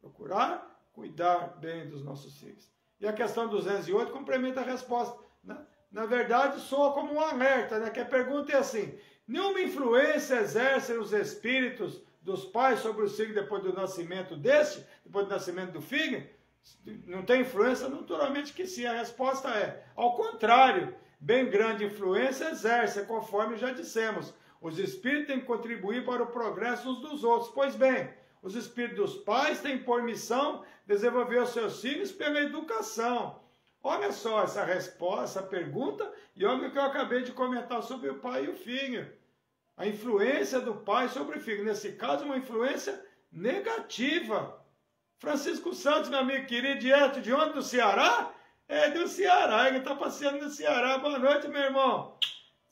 Procurar cuidar bem dos nossos filhos. E a questão 208 complementa a resposta, né? Na verdade, soa como um alerta, né? Que a pergunta é assim: nenhuma influência exercem os espíritos dos pais sobre o filho depois do nascimento depois do nascimento do filho? Não tem influência? Naturalmente que sim. A resposta é, ao contrário, bem grande influência exerce, conforme já dissemos. Os espíritos têm que contribuir para o progresso uns dos outros. Pois bem, os espíritos dos pais têm por missão desenvolver os seus filhos pela educação. Olha só essa resposta, essa pergunta, e olha o que eu acabei de comentar sobre o pai e o filho. A influência do pai sobre o filho. Nesse caso, uma influência negativa. Francisco Santos, meu amigo querido, direto de onde? Do Ceará? É do Ceará, ele está passeando no Ceará. Boa noite, meu irmão.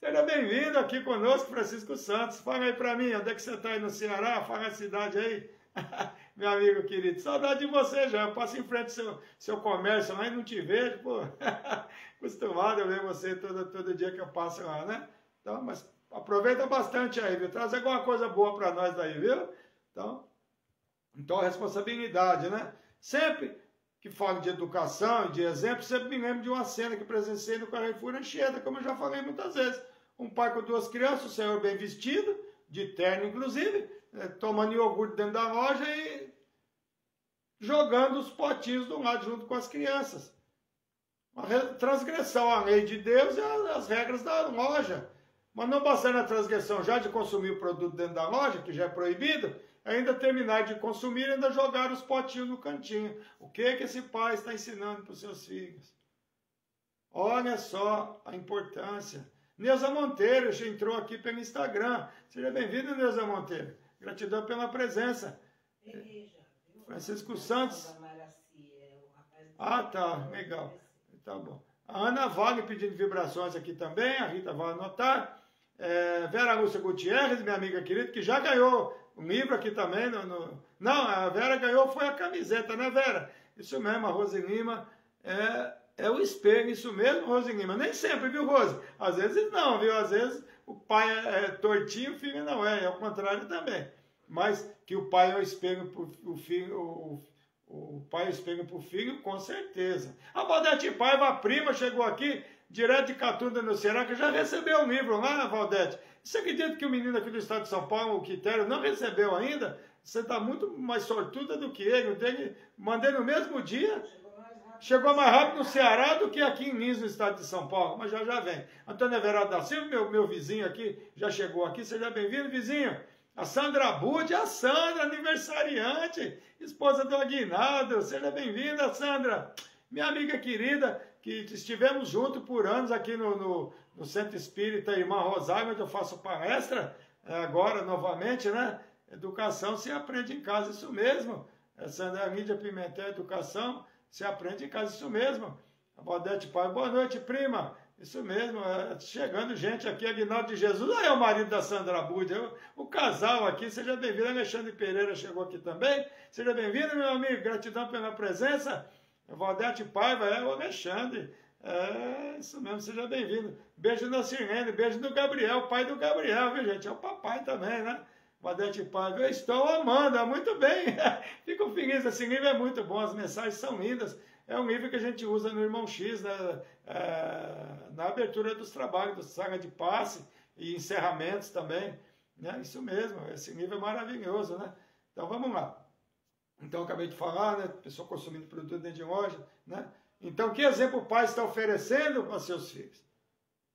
Seja bem-vindo aqui conosco, Francisco Santos. Fala aí para mim, onde é que você está aí no Ceará? Fala a cidade aí. Meu amigo querido, saudade de você já. Eu passo em frente ao seu comércio, mas não te vejo, pô. Acostumado a ver você todo dia que eu passo lá, né? Então, mas aproveita bastante aí, viu? Traz alguma coisa boa para nós daí, viu? Então, a responsabilidade, né? Sempre que falo de educação e de exemplo, sempre me lembro de uma cena que presenciei no Carrefour Anchieta, como eu já falei muitas vezes. Um pai com duas crianças, o senhor bem vestido, de terno inclusive, tomando iogurte dentro da loja e jogando os potinhos do lado junto com as crianças. Uma transgressão à lei de Deus e às regras da loja. Mas não bastando a transgressão já de consumir o produto dentro da loja, que já é proibido, ainda terminar de consumir e ainda jogar os potinhos no cantinho. O que é que esse pai está ensinando para os seus filhos? Olha só a importância. Neuza Monteiro entrou aqui pelo Instagram. Seja bem-vindo, Neuza Monteiro. Gratidão pela presença. Francisco Santos. Ah, tá. Legal. Tá bom. A Ana Vale pedindo vibrações aqui também. A Rita vai anotar. Vera Lúcia Gutierrez, minha amiga querida, que já ganhou um livro aqui também. Não, a Vera ganhou, foi a camiseta, né, Vera? Isso mesmo, a Rose Lima. É o espelho, isso mesmo, Rose Lima. Nem sempre, viu, Rose? Às vezes não, viu? Às vezes o pai é tortinho, o filho não é. É o contrário também. Mas que o pai é o espelho para o filho, o pai é o espelho para o filho, com certeza. A Valdete Paiva, a prima, chegou aqui, direto de Catunda, no Ceará, que já recebeu um livro lá, Valdete. Você acredita que o menino aqui do estado de São Paulo, o Quitério, não recebeu ainda? Você está muito mais sortuda do que ele. Mandei no mesmo dia. Chegou mais rápido no Ceará do que aqui em Lins, no estado de São Paulo, mas já vem. Antônio Everaldo da Silva, meu vizinho aqui, já chegou aqui. Seja bem-vindo, vizinho. A Sandra Budi, a Sandra, aniversariante, esposa do Aguinaldo. Seja bem-vinda, Sandra. Minha amiga querida, que estivemos juntos por anos aqui no Centro Espírita Irmã Rosário, onde eu faço palestra, agora novamente, né? Educação se aprende em casa, isso mesmo. Sandra Lídia Pimentel, educação se aprende em casa, isso mesmo. A Valdete Pai, boa noite, prima. Isso mesmo, chegando gente aqui, Aguinaldo de Jesus, aí é o marido da Sandra Budi, o casal aqui, seja bem-vindo. Alexandre Pereira chegou aqui também, seja bem-vindo, meu amigo, gratidão pela presença. Valdete Paiva, o Alexandre, isso mesmo, seja bem-vindo. Beijo da Sirene, beijo do Gabriel, pai do Gabriel, viu, gente? É o papai também, né? Valdete Paiva, eu estou amando, muito bem. Fico feliz, esse livro é muito bom, as mensagens são lindas. É um livro que a gente usa no Irmão X, né? Na abertura dos trabalhos, do saga de passe e encerramentos também. Né? Isso mesmo, esse livro é maravilhoso, né? Então vamos lá. Então eu acabei de falar, né? Pessoa consumindo produto dentro de loja, né? Então que exemplo o pai está oferecendo para seus filhos?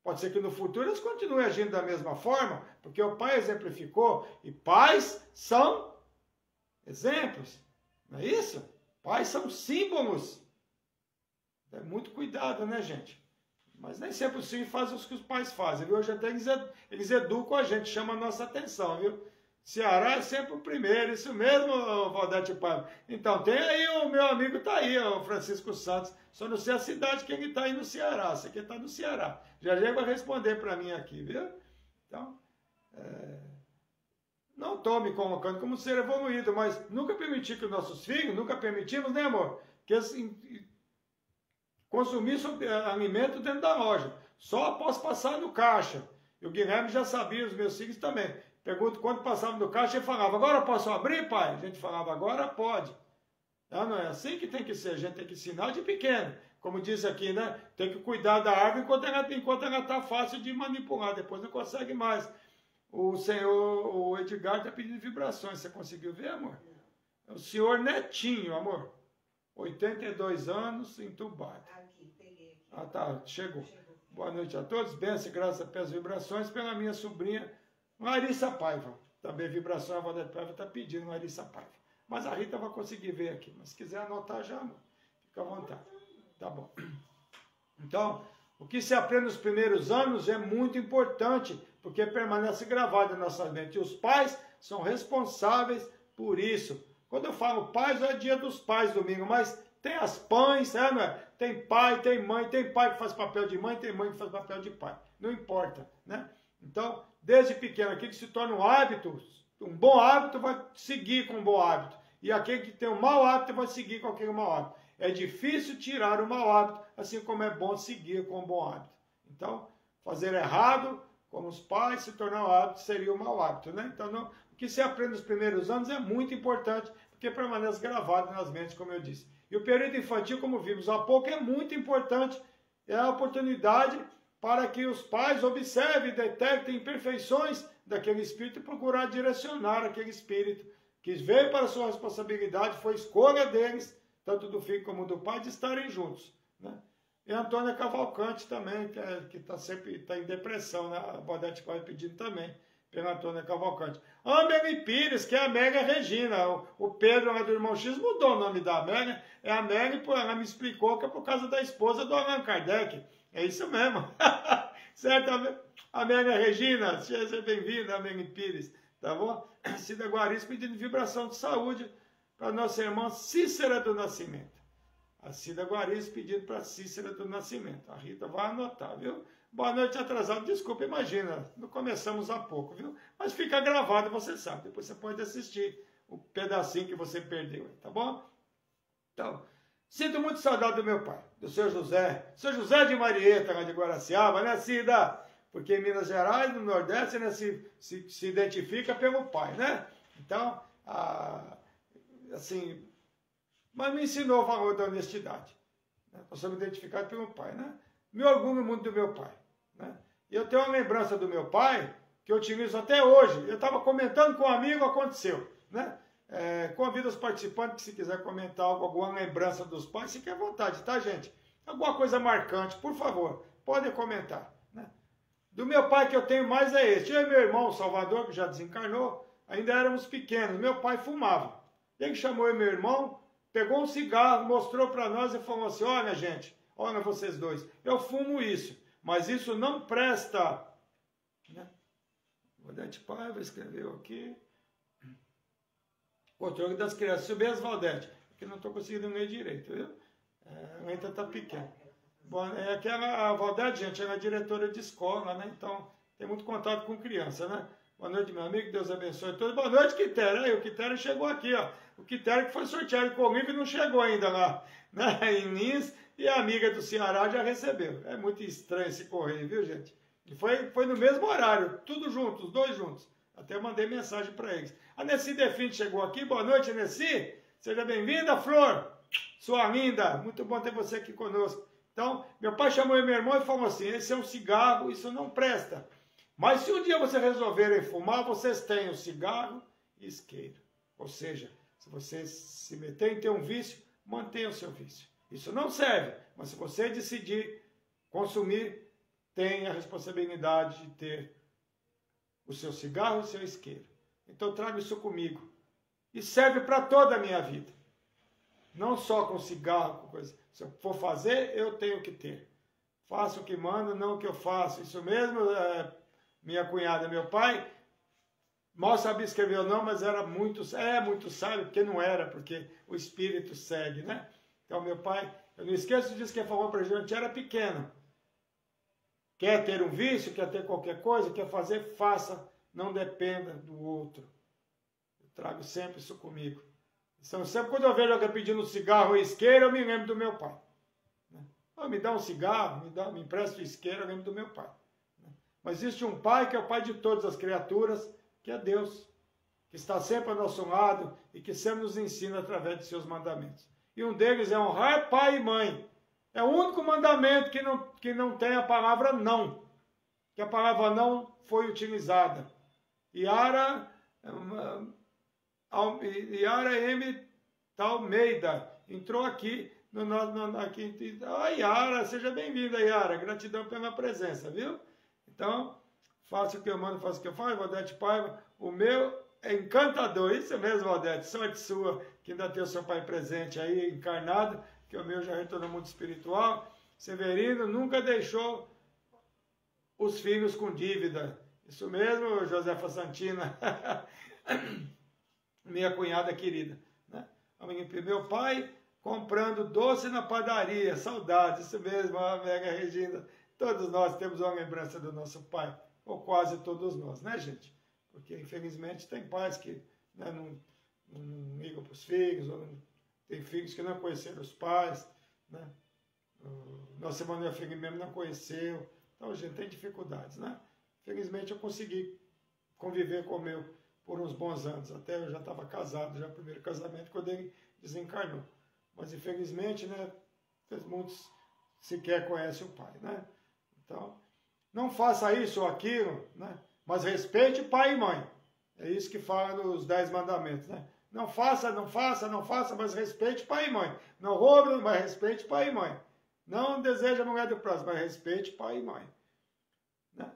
Pode ser que no futuro eles continuem agindo da mesma forma, porque o pai exemplificou, e pais são exemplos, não é isso? Pais são símbolos. É muito cuidado, né, gente? Mas nem sempre os filhos fazem o que os pais fazem, viu? Hoje até eles educam a gente, chamam a nossa atenção, viu? Ceará é sempre o primeiro, isso mesmo, Valdete Paiva. Então, tem aí o meu amigo, está aí, o Francisco Santos. Só não sei a cidade que ele está aí no Ceará. Você que está no Ceará. Já vai responder para mim aqui, viu? Então, não estou me colocando como ser evoluído, mas nunca permiti que os nossos filhos, nunca permitimos, né, amor? Que eles consumissem alimento dentro da loja. Só após passar no caixa. E o Guilherme já sabia, os meus filhos também. Pergunto quando passava no caixa, ele falava, agora posso abrir, pai? A gente falava, agora pode. Não é assim que tem que ser, a gente tem que ensinar de pequeno. Como diz aqui, né? Tem que cuidar da água enquanto ela está fácil de manipular, depois não consegue mais. O Edgar está pedindo vibrações, você conseguiu ver, amor? É o senhor Netinho, amor. 82 anos, entubado. Aqui, peguei aqui. Ah, tá, chegou. Boa noite a todos, bênção e graças pelas vibrações, pela minha sobrinha Larissa Paiva. Também vibração, a Valdete Paiva está pedindo Larissa Paiva. Mas a Rita vai conseguir ver aqui. Mas se quiser anotar já, amor, fica à vontade. Tá bom. Então, o que se aprende nos primeiros anos é muito importante, porque permanece gravado na nossa mente. E os pais são responsáveis por isso. Quando eu falo pais, é dia dos pais, domingo, mas tem as pães, não é? Tem pai, tem mãe, tem pai que faz papel de mãe, tem mãe que faz papel de pai. Não importa, né? Então, desde pequeno, aquilo que se torna um hábito, um bom hábito vai seguir com um bom hábito. E aquele que tem um mau hábito vai seguir com aquele mau hábito. É difícil tirar o mau hábito, assim como é bom seguir com um bom hábito. Então, fazer errado, como os pais, se tornar um hábito, seria um mau hábito, né? Então, o que se aprende nos primeiros anos é muito importante, porque permanece gravado nas mentes, como eu disse. E o período infantil, como vimos há pouco, é muito importante. É a oportunidade para que os pais observem e detectem imperfeições daquele espírito e procurar direcionar aquele espírito que veio para a sua responsabilidade, foi escolha deles, tanto do filho como do pai, de estarem juntos, né? E a Antônia Cavalcante também, que está sempre em depressão, né? A Valdete vai pedindo também, pela Antônia Cavalcante. A Amélia Pires, que é a Amélia Regina. O Pedro, lá do Irmão X, mudou o nome da Amélia. É a Amélia, ela me explicou que é por causa da esposa do Allan Kardec. É isso mesmo. Certo, Amélia Regina? Seja bem-vinda, Amélia Pires. Tá bom? Cida Guaris pedindo vibração de saúde para nossa irmã Cícera do Nascimento. A Cida Guaris pedindo para Cícera do Nascimento. A Rita vai anotar, viu? Boa noite atrasado. Desculpa, imagina. Não começamos há pouco, viu? Mas fica gravado, você sabe. Depois você pode assistir o pedacinho que você perdeu, tá bom? Então, sinto muito saudade do meu pai, do seu José. Seu José de Marieta, lá de Guaraciaba, né, Cida? Porque em Minas Gerais, no Nordeste, né, se identifica pelo pai, né? Então, assim, mas me ensinou o valor da honestidade. Né? Nós somos identificados pelo pai, né? Me orgulho muito do meu pai, né? E eu tenho uma lembrança do meu pai que eu utilizo até hoje. Eu estava comentando com um amigo, aconteceu, né? Convido os participantes que se quiser comentar algo, alguma lembrança dos pais, fique à vontade, tá, gente? Alguma coisa marcante, por favor, podem comentar, né? Do meu pai que eu tenho mais é este. Eu e meu irmão, Salvador, que já desencarnou, ainda éramos pequenos. Meu pai fumava. Ele chamou eu e meu irmão, pegou um cigarro, mostrou para nós e falou assim, olha, gente, olha vocês dois, eu fumo isso, mas isso não presta. Né? O Valdete Paiva escreveu aqui. O controle das crianças. Subir as Valdete, porque não estou conseguindo ler direito, viu? A letra está pequena. Bom, a Valdete, gente, ela é diretora de escola, né? Então tem muito contato com criança, né? Boa noite, meu amigo, Deus abençoe todos. Boa noite, Quitéria. Aí, o Quitéria chegou aqui, ó. O Quitéria que foi sorteado comigo e não chegou ainda lá, né? Em Lins, e a amiga do Ceará já recebeu. É muito estranho esse correio, viu, gente? E foi no mesmo horário, tudo junto, os dois juntos. Até mandei mensagem para eles. A Nessi Definte chegou aqui. Boa noite, Nessi. Seja bem-vinda, Flor. Sua linda. Muito bom ter você aqui conosco. Então, meu pai chamou meu irmão e falou assim, esse é um cigarro, isso não presta. Mas se um dia vocês resolverem fumar, vocês têm o cigarro e isqueiro. Ou seja, se vocês se meterem em ter um vício, mantenham o seu vício. Isso não serve, mas se você decidir consumir, tenha a responsabilidade de ter o seu cigarro e o seu isqueiro. Então traga isso comigo. E serve para toda a minha vida. Não só com cigarro, com coisa. Se eu for fazer, eu tenho que ter. Faço o que mando, não o que eu faço. Isso mesmo, minha cunhada, meu pai, mal sabia escrever ou não, mas era muito sábio, porque não era, porque o espírito segue, né? Então, meu pai, eu não esqueço disso que ele falou para a gente, era pequeno. Quer ter um vício, quer ter qualquer coisa, quer fazer, faça, não dependa do outro. Eu trago sempre isso comigo. Então, sempre quando eu vejo alguém pedindo cigarro ou isqueiro, eu me lembro do meu pai. Me dá um cigarro, me empresta um isqueiro, eu lembro do meu pai. Mas existe um pai que é o pai de todas as criaturas, que é Deus, que está sempre ao nosso lado e que sempre nos ensina através de seus mandamentos. E um deles é honrar pai e mãe. É o único mandamento que não tem a palavra não, que a palavra não foi utilizada. Yara M. Almeida entrou aqui. Yara, seja bem-vinda, Yara. Gratidão pela presença, viu? Então, faça o que eu mando, faça o que eu faço. Valdete Paiva, o meu é encantador. Isso mesmo, Valdete. Sorte sua, que ainda tem o seu pai presente aí, encarnado, que o meu já retornou muito espiritual. Severino nunca deixou os filhos com dívida. Isso mesmo, Josefa Santina. Minha cunhada querida. Né? Meu pai comprando doce na padaria, saudades, isso mesmo, a Mega Regina. Todos nós temos uma lembrança do nosso pai, ou quase todos nós, né, gente? Porque, infelizmente, tem pais que, né, não ligam para os filhos, ou tem filhos que não conheceram os pais, né? Nossa irmã minha filha mesmo não conheceu. Então, gente, tem dificuldades, né? Felizmente, eu consegui conviver com o meu por uns bons anos. Até eu já estava casado, já o primeiro casamento, quando ele desencarnou. Mas, infelizmente, né, muitos sequer conhecem o pai, né? Então, não faça isso ou aquilo, né? Mas respeite pai e mãe. É isso que fala nos 10 mandamentos, né? Não faça, mas respeite pai e mãe. Não roube, mas respeite pai e mãe. Não deseja a mulher do próximo, mas respeite pai e mãe. Né?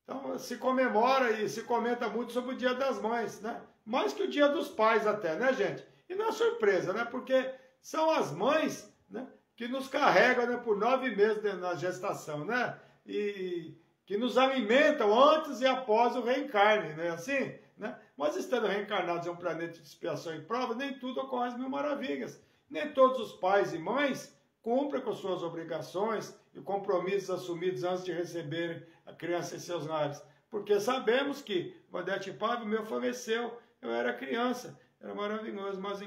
Então, se comemora e se comenta muito sobre o Dia das Mães, né? Mais que o Dia dos Pais até, né, gente? E não é surpresa, né? Porque são as mães, né, que nos carregam, né, por 9 meses na gestação, né? E que nos alimentam antes e após o reencarne, né? Assim, né? Mas estando reencarnados em um planeta de expiação e prova, nem tudo ocorre às mil maravilhas. Nem todos os pais e mães cumprem com suas obrigações e compromissos assumidos antes de receberem a criança em seus lares. Porque sabemos que Valdete Paiva, meu, faleceu, eu era criança, era maravilhoso, mas um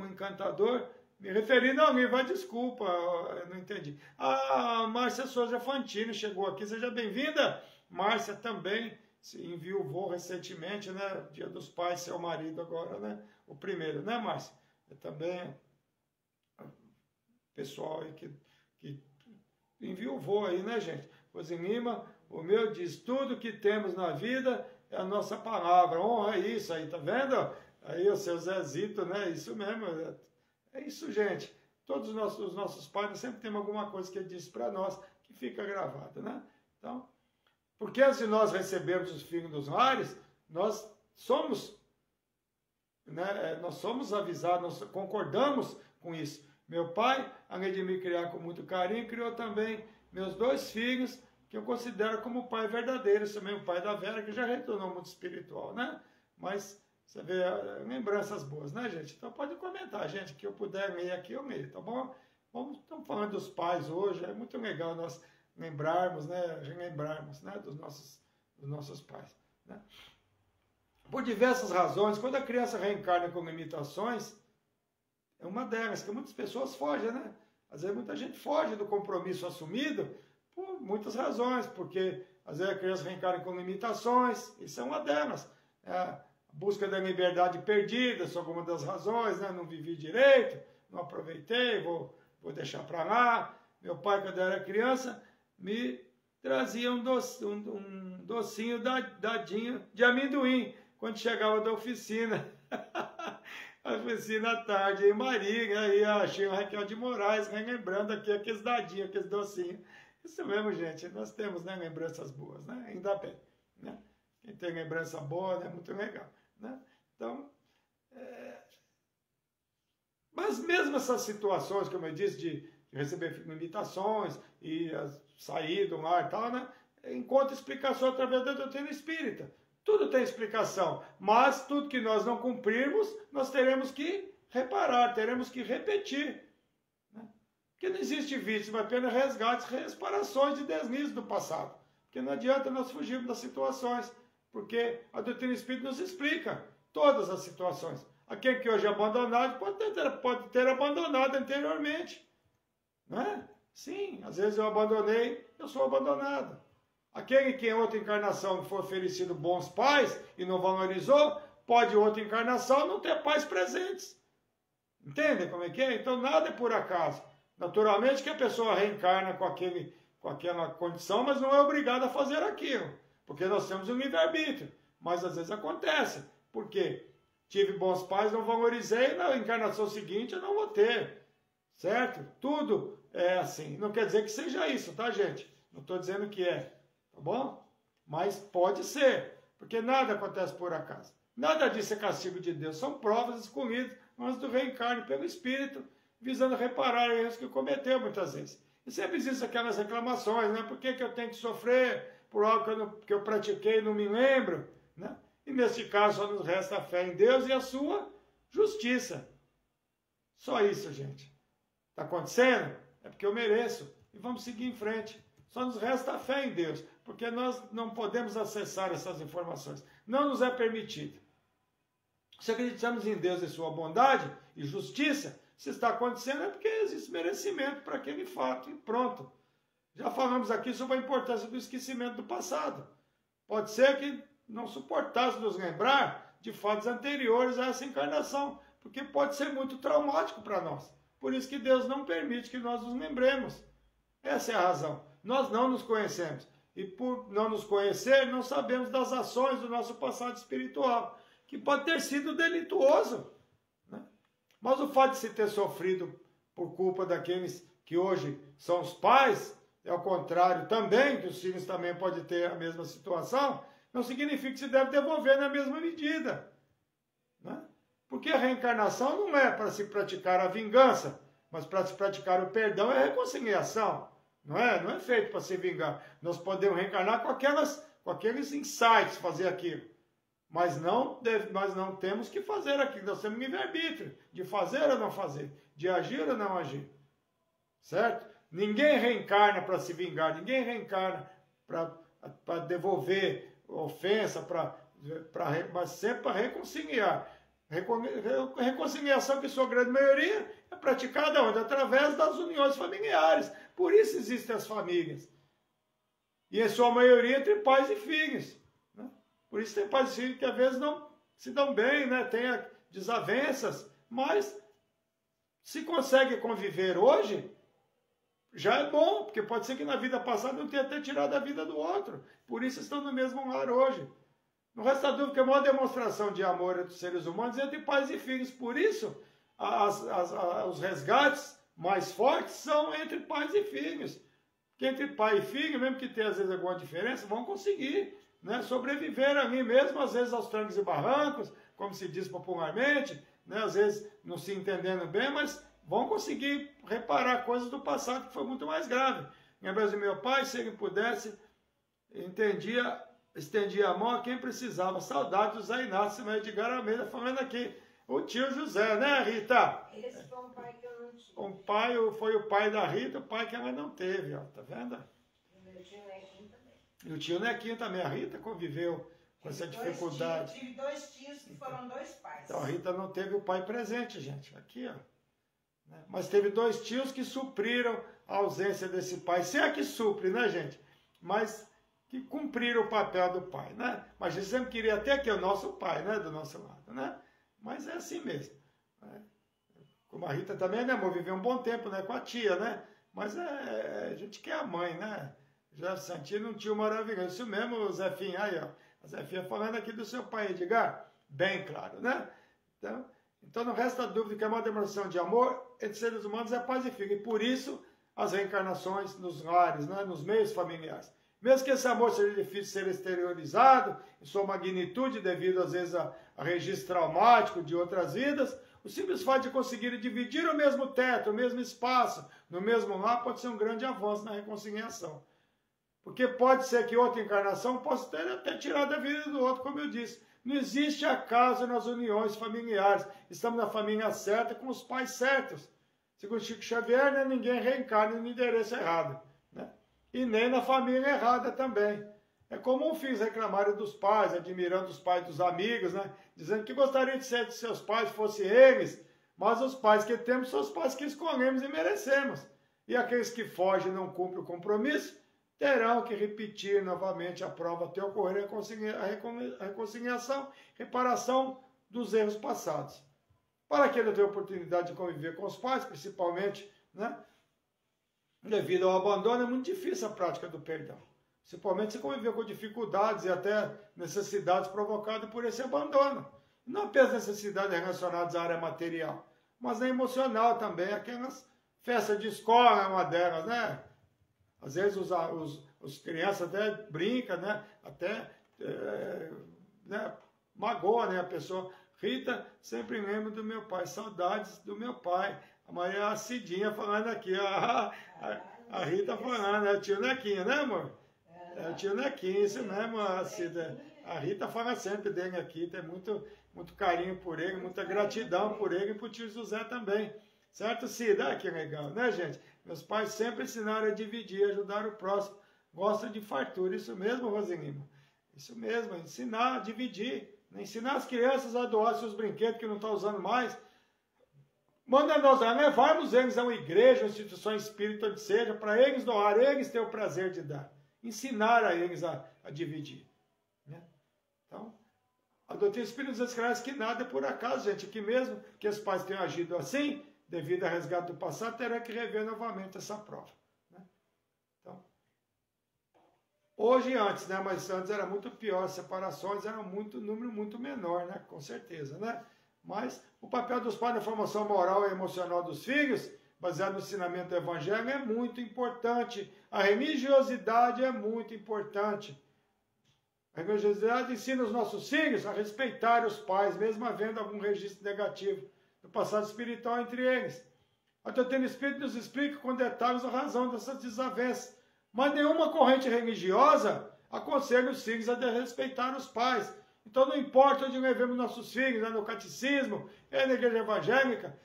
encantador, me referindo ao livro, desculpa, eu não entendi. A Márcia Souza Fantini chegou aqui, seja bem-vinda. Márcia também se enviou recentemente, né? Dia dos Pais, seu marido agora, né? O primeiro, né, Márcia? Também pessoal aí que enviou aí, né, gente? Rosim Lima, o meu diz, tudo que temos na vida é a nossa palavra, honra isso aí, tá vendo? Aí o seu Zezito, né? Isso mesmo, é isso, gente. Todos os nossos pais sempre tem alguma coisa que ele disse para nós que fica gravada, né? Então, porque antes de nós recebermos os filhos dos lares, nós somos, né? Nós somos avisados, nós concordamos com isso. Meu pai, além de me criar com muito carinho, criou também meus 2 filhos, que eu considero como pai verdadeiro, esse mesmo pai da Vera, que já retornou muito espiritual, né? Mas você vê lembranças boas, né, gente? Então pode comentar, gente, que eu puder ler aqui, eu leio, tá bom? Estamos falando dos pais hoje, é muito legal nós lembrarmos, né, relembrarmos, né, dos nossos pais, né? Por diversas razões, quando a criança reencarna com limitações, é uma delas, que muitas pessoas fogem, né? Às vezes muita gente foge do compromisso assumido por muitas razões, porque às vezes a criança reencarna com limitações, isso é uma delas. A busca da liberdade perdida, só alguma das razões, né? Não vivi direito, não aproveitei, vou deixar para lá. Meu pai, quando eu era criança, me trazia um docinho dadinho de amendoim, quando chegava da oficina. A oficina à tarde, em Maria, aí achei o Raquel de Moraes, lembrando aqui aqueles dadinhos, aqueles docinhos. Isso mesmo, gente, nós temos, né, lembranças boas, né? Ainda bem, né? Quem tem lembrança boa, né, muito legal, né? Então, mas mesmo essas situações, como eu disse, de receber limitações e sair do lar e tal, né? encontra explicação através da doutrina espírita. Tudo tem explicação, mas tudo que nós não cumprirmos, nós teremos que reparar, teremos que repetir. Né? Porque não existe vítima, apenas resgates, reparações de deslize do passado. Porque não adianta nós fugirmos das situações, porque a doutrina espírita nos explica todas as situações. Aquele que hoje é abandonado pode ter abandonado anteriormente. Né? Sim, às vezes eu abandonei, eu sou abandonado. Aquele que em outra encarnação foi oferecido bons pais e não valorizou, pode em outra encarnação não ter pais presentes. Entende como é que é? Então nada é por acaso. Naturalmente que a pessoa reencarna com aquela condição, mas não é obrigada a fazer aquilo. Porque nós temos um livre-arbítrio. Mas às vezes acontece. Por quê? Tive bons pais, não valorizei, na encarnação seguinte eu não vou ter. Certo? Tudo é assim. Não quer dizer que seja isso, tá, gente? Não estou dizendo que é. Tá bom? Mas pode ser. Porque nada acontece por acaso. Nada disso é castigo de Deus. São provas escolhidas antes do reencarne pelo Espírito, visando reparar erros que cometeu muitas vezes. E sempre existem aquelas reclamações, né? Por que eu tenho que sofrer por algo que eu pratiquei e não me lembro? Né? E neste caso só nos resta a fé em Deus e a sua justiça. Só isso, gente. Está acontecendo? É porque eu mereço. E vamos seguir em frente. Só nos resta a fé em Deus, porque nós não podemos acessar essas informações. Não nos é permitido. Se acreditamos em Deus e sua bondade e justiça, se está acontecendo é porque existe merecimento para aquele fato e pronto. Já falamos aqui sobre a importância do esquecimento do passado. Pode ser que não suportasse nos lembrar de fatos anteriores a essa encarnação, porque pode ser muito traumático para nós. Por isso que Deus não permite que nós nos lembremos. Essa é a razão. Nós não nos conhecemos. E por não nos conhecer, não sabemos das ações do nosso passado espiritual, que pode ter sido delituoso. Né? Mas o fato de se ter sofrido por culpa daqueles que hoje são os pais, é ao contrário também, que os filhos também podem ter a mesma situação, não significa que se deve devolver na mesma medida. Né? Porque a reencarnação não é para se praticar a vingança, mas para se praticar o perdão e a reconciliação. Não é feito para se vingar. Nós podemos reencarnar com aqueles insights, fazer aquilo. Mas não temos que fazer aquilo. Nós temos livre-arbítrio de fazer ou não fazer, de agir ou não agir. Certo? Ninguém reencarna para se vingar, ninguém reencarna para devolver ofensa, mas sempre para reconciliar. Reconciliação, que sua grande maioria é praticada onde? Através das uniões familiares. Por isso existem as famílias. E em sua maioria entre pais e filhos. Né? Por isso tem pais e filhos que às vezes não se dão bem, né? Tem desavenças, mas se consegue conviver hoje, já é bom, porque pode ser que na vida passada não tenha até tirado a vida do outro. Por isso estão no mesmo lar hoje. Não resta dúvida que a maior demonstração de amor entre os seres humanos é entre pais e filhos. Por isso, os resgates mais fortes são entre pais e filhos. Porque entre pai e filho, mesmo que tenha às vezes alguma diferença, vão conseguir, né, sobreviver ali mesmo, às vezes aos trancos e barrancos, como se diz popularmente, né, às vezes não se entendendo bem, mas vão conseguir reparar coisas do passado que foi muito mais grave. Lembra do meu pai, se ele pudesse, estendia a mão a quem precisava. Saudade do Zé Inácio, mas Edgar Almeida falando aqui. O tio José, né, Rita? Esse foi um pai que eu não tive. Foi o pai da Rita, o pai que ela não teve, ó, tá vendo? E o meu tio Nequinho também. E o tio Nequinho também. A Rita conviveu com essa dificuldade. Tive dois tios que foram dois pais. Então a Rita não teve o pai presente, gente. Aqui, ó. Mas teve dois tios que supriram a ausência desse pai. Se é que supre, né, gente? Mas que cumpriram o papel do pai, né? Mas a gente sempre queria ter aqui o nosso pai, né? Do nosso lado, né? Mas é assim mesmo. Né? Como a Rita também, né, amor? Viveu um bom tempo, né? Com a tia, né? Mas a gente quer a mãe, né? Já Santinho um tio maravilhoso. Isso mesmo, o Zefinho. Aí, ó. A Zefinha falando aqui do seu pai, Edgar. Bem claro, né? Então não resta dúvida que a maior demonstração de amor entre seres humanos é paz e filho. E por isso as reencarnações nos lares, né? Nos meios familiares. Mesmo que esse amor seja difícil de ser exteriorizado, em sua magnitude, devido às vezes a registro traumático de outras vidas, o simples fato de conseguir dividir o mesmo teto, o mesmo espaço, no mesmo lar, pode ser um grande avanço na reconciliação. Porque pode ser que outra encarnação possa ter até tirado a vida do outro, como eu disse. Não existe acaso nas uniões familiares. Estamos na família certa com os pais certos. Segundo Chico Xavier, né, ninguém reencarna no endereço errado. Né? E nem na família errada também. É comum filhos reclamarem dos pais, admirando os pais dos amigos, né? Dizendo que gostariam de ser de seus pais, fosse eles, mas os pais que temos são os pais que escolhemos e merecemos. E aqueles que fogem e não cumprem o compromisso, terão que repetir novamente a prova até ocorrer a reconciliação, reparação dos erros passados. Para que ele tenha oportunidade de conviver com os pais, principalmente, né? Devido ao abandono, é muito difícil a prática do perdão. Principalmente se conviver com dificuldades e até necessidades provocadas por esse abandono. Não apenas necessidades relacionadas à área material, mas na emocional também. Aquelas festas de escola é uma delas, né? Às vezes os crianças até brincam, né? Até né? Magoa, né? A pessoa. Rita, sempre lembro do meu pai, saudades do meu pai. A Maria Cidinha falando aqui, a Rita falando, é o tio Nequinho, né, amor? É o tio Nequinho, isso mesmo, a Cida. A Rita fala sempre dele aqui, tem muito carinho por ele, muita gratidão por ele e por tio José também. Certo, Cida? Ah, que legal, né, gente? Meus pais sempre ensinaram a dividir, ajudar o próximo. Gostam de fartura, isso mesmo, Rosinima? Isso mesmo, ensinar a dividir. Ensinar as crianças a doar seus brinquedos que não estão usando mais. Manda nós levarmos eles a uma igreja, uma instituição espírita, onde seja, para eles doar, eles ter o prazer de dar. Ensinar a eles a dividir. Né? Então, a doutrina espírita nos esclarece que nada é por acaso, gente. Que mesmo que os pais tenham agido assim, devido ao resgate do passado, terá que rever novamente essa prova. Né? Então, hoje e antes, né? Mas antes era muito pior, as separações eram número muito menor, né? Com certeza, né? Mas o papel dos pais na formação moral e emocional dos filhos, baseado no ensinamento do Evangelho, é muito importante. A religiosidade é muito importante. A religiosidade ensina os nossos filhos a respeitar os pais, mesmo havendo algum registro negativo do passado espiritual entre eles. A doutrina espírita nos explica com detalhes a razão dessas desavenças. Mas nenhuma corrente religiosa aconselha os filhos a respeitar os pais. Então não importa onde levemos nossos filhos, no catecismo, na igreja evangélica,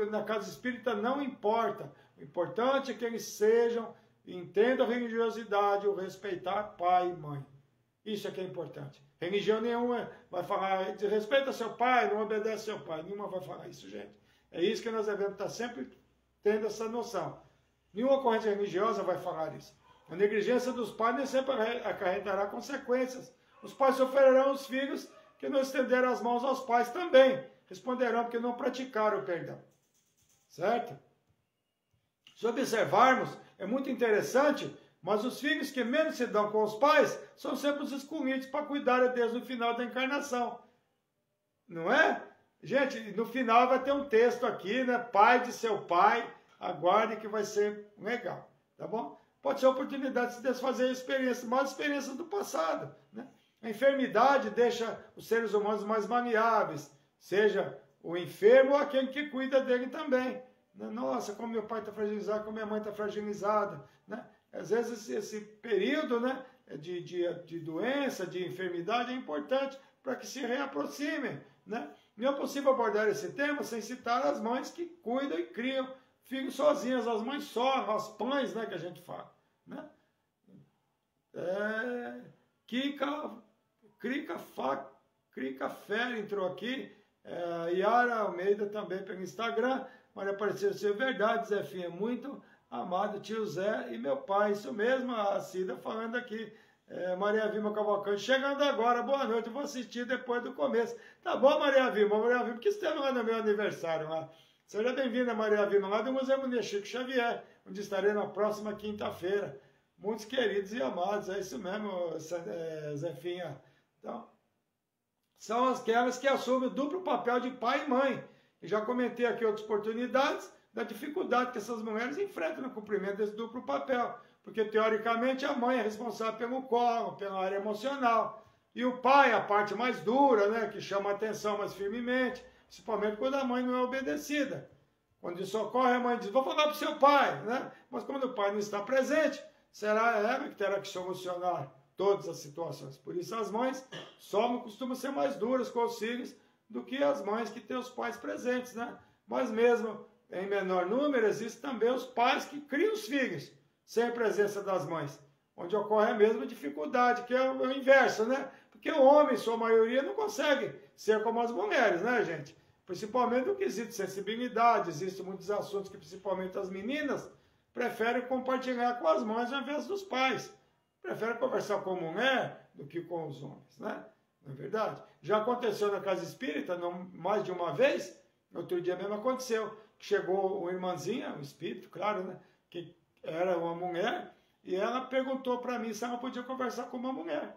na casa espírita, não importa. O importante é que eles sejam, entendam a religiosidade, o respeitar pai e mãe. Isso é que é importante. Religião nenhuma vai falar, respeita seu pai, não obedece seu pai. Nenhuma vai falar isso, gente. É isso que nós devemos estar sempre tendo essa noção. Nenhuma corrente religiosa vai falar isso. A negligência dos pais nem sempre acarretará consequências. Os pais sofrerão os filhos que não estenderam as mãos aos pais também. Responderão porque não praticaram o perdão. Certo? Se observarmos, é muito interessante, mas os filhos que menos se dão com os pais são sempre os escolhidos para cuidar desde o final da encarnação. Não é? Gente, no final vai ter um texto aqui, né? Pai de seu pai, aguarde que vai ser legal. Tá bom? Pode ser a oportunidade de se desfazer mais experiências do passado, né? A enfermidade deixa os seres humanos mais maleáveis, seja o enfermo ou aquele que cuida dele também. Nossa, como meu pai está fragilizado, como minha mãe está fragilizada. Né? Às vezes esse período, né, de doença, de enfermidade é importante para que se reaproximem. Né? Não é possível abordar esse tema sem citar as mães que cuidam e criam filhos sozinhas, as mães só, as pães, né, que a gente fala. Né? Crica Fera entrou aqui, Yara Almeida também pelo Instagram, Maria Aparecida, isso é verdade, Zefinha, muito amado tio Zé e meu pai, isso mesmo, a Cida falando aqui, Maria Vilma Cavalcante, chegando agora, boa noite, vou assistir depois do começo. Tá bom, Maria Vilma, que esteve lá no meu aniversário lá. Seja bem-vinda, Maria Vilma, lá do Museu Munir Chico Xavier, onde estarei na próxima quinta-feira. Muitos queridos e amados, é isso mesmo, Zefinha. Então, são aquelas que assumem o duplo papel de pai e mãe. E já comentei aqui outras oportunidades da dificuldade que essas mulheres enfrentam no cumprimento desse duplo papel. Porque, teoricamente, a mãe é responsável pelo colo, pela área emocional. E o pai, a parte mais dura, né, que chama a atenção mais firmemente, principalmente quando a mãe não é obedecida. Quando isso ocorre, a mãe diz, vou falar para o seu pai, né? Mas quando o pai não está presente, será ela que terá que solucionar todas as situações. Por isso as mães costumam ser mais duras com os filhos do que as mães que têm os pais presentes, né? Mas mesmo em menor número, existem também os pais que criam os filhos sem a presença das mães, onde ocorre a mesma dificuldade, que é o inverso, né? Porque o homem, em sua maioria, não consegue ser como as mulheres, né, gente? Principalmente no quesito de sensibilidade, existem muitos assuntos que principalmente as meninas preferem compartilhar com as mães ao invés dos pais. Preferem conversar com a mulher do que com os homens, né? Não é verdade? Já aconteceu na casa espírita, não, mais de uma vez, outro dia mesmo aconteceu, que chegou uma irmãzinha, um espírito, claro, né? Que era uma mulher, e ela perguntou para mim se ela podia conversar com uma mulher.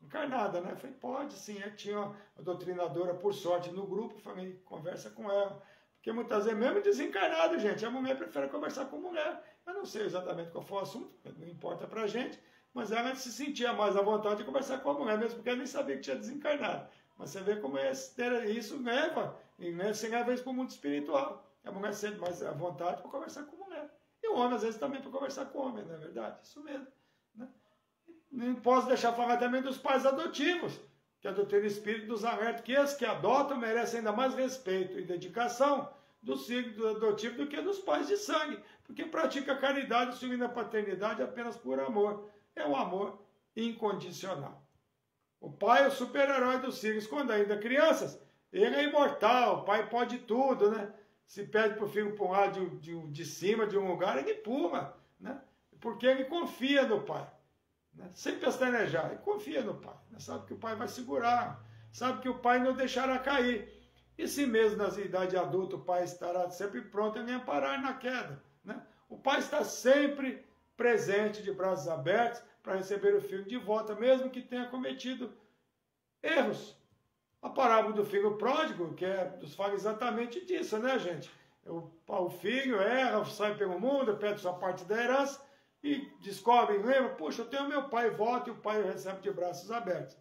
Encarnada, né? Eu falei, pode sim. Eu tinha uma doutrinadora, por sorte, no grupo, falei, conversa com ela. Porque muitas vezes, mesmo desencarnado, gente, a mulher prefere conversar com mulher. Eu não sei exatamente qual foi o assunto, não importa pra gente, mas ela se sentia mais à vontade de conversar com a mulher, mesmo porque ela nem sabia que tinha desencarnado. Mas você vê como isso leva, e você leva isso para o mundo espiritual. A mulher sente mais à vontade para conversar com a mulher. E o homem, às vezes, também para conversar com o homem, não é verdade? Isso mesmo. Né? Não posso deixar falar também dos pais adotivos, que a doutrina espírita nos alerta que esses que adotam merecem ainda mais respeito e dedicação dos filhos adotivos do que dos pais de sangue, porque pratica a caridade seguindo a paternidade apenas por amor. É um amor incondicional. O pai é o super-herói dos filhos quando ainda crianças. Ele é imortal, o pai pode tudo, né? Se pede para o filho pular de cima de um lugar, ele pula, né? Porque ele confia no pai. Né? Sem pestanejar, ele confia no pai. Né? Sabe que o pai vai segurar, sabe que o pai não deixará cair. E se mesmo na idade adulta o pai estará sempre pronto a amparar na queda. Né? O pai está sempre presente, de braços abertos, para receber o filho de volta, mesmo que tenha cometido erros. A parábola do filho pródigo, que nos fala exatamente disso, né, gente? O filho erra, sai pelo mundo, pede sua parte da herança e descobre, lembra, puxa, eu tenho meu pai, volta, e o pai o recebe de braços abertos.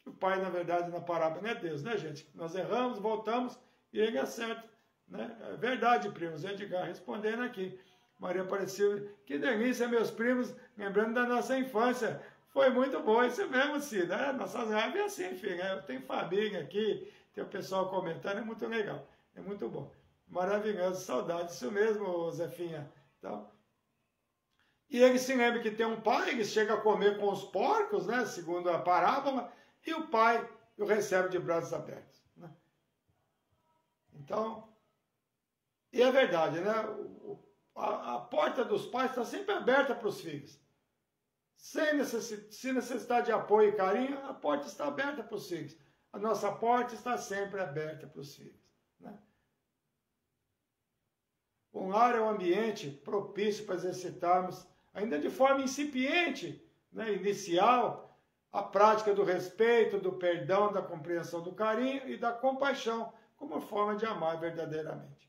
O pai, na verdade, na parábola não é Deus, né, gente? Nós erramos, voltamos e ele acerta. Né? É verdade, primos. Edgar respondendo aqui. Maria Aparecida, que delícia, meus primos, lembrando da nossa infância. Foi muito bom, isso mesmo, Cida. É, nossas lives é assim, filho. Eu tenho família aqui, tem o pessoal comentando, é muito legal. É muito bom. Maravilhoso, saudade. Isso mesmo, Zefinha. Então, e ele se lembra que tem um pai, ele chega a comer com os porcos, né? Segundo a parábola, e o pai o recebe de braços abertos. Né? Então, e é verdade, né? A porta dos pais está sempre aberta para os filhos. Sem necessidade de apoio e carinho, a porta está aberta para os filhos. A nossa porta está sempre aberta para os filhos. Né? Um lar é um ambiente propício para exercitarmos, ainda de forma incipiente, né, inicial, a prática do respeito, do perdão, da compreensão, do carinho e da compaixão como forma de amar verdadeiramente.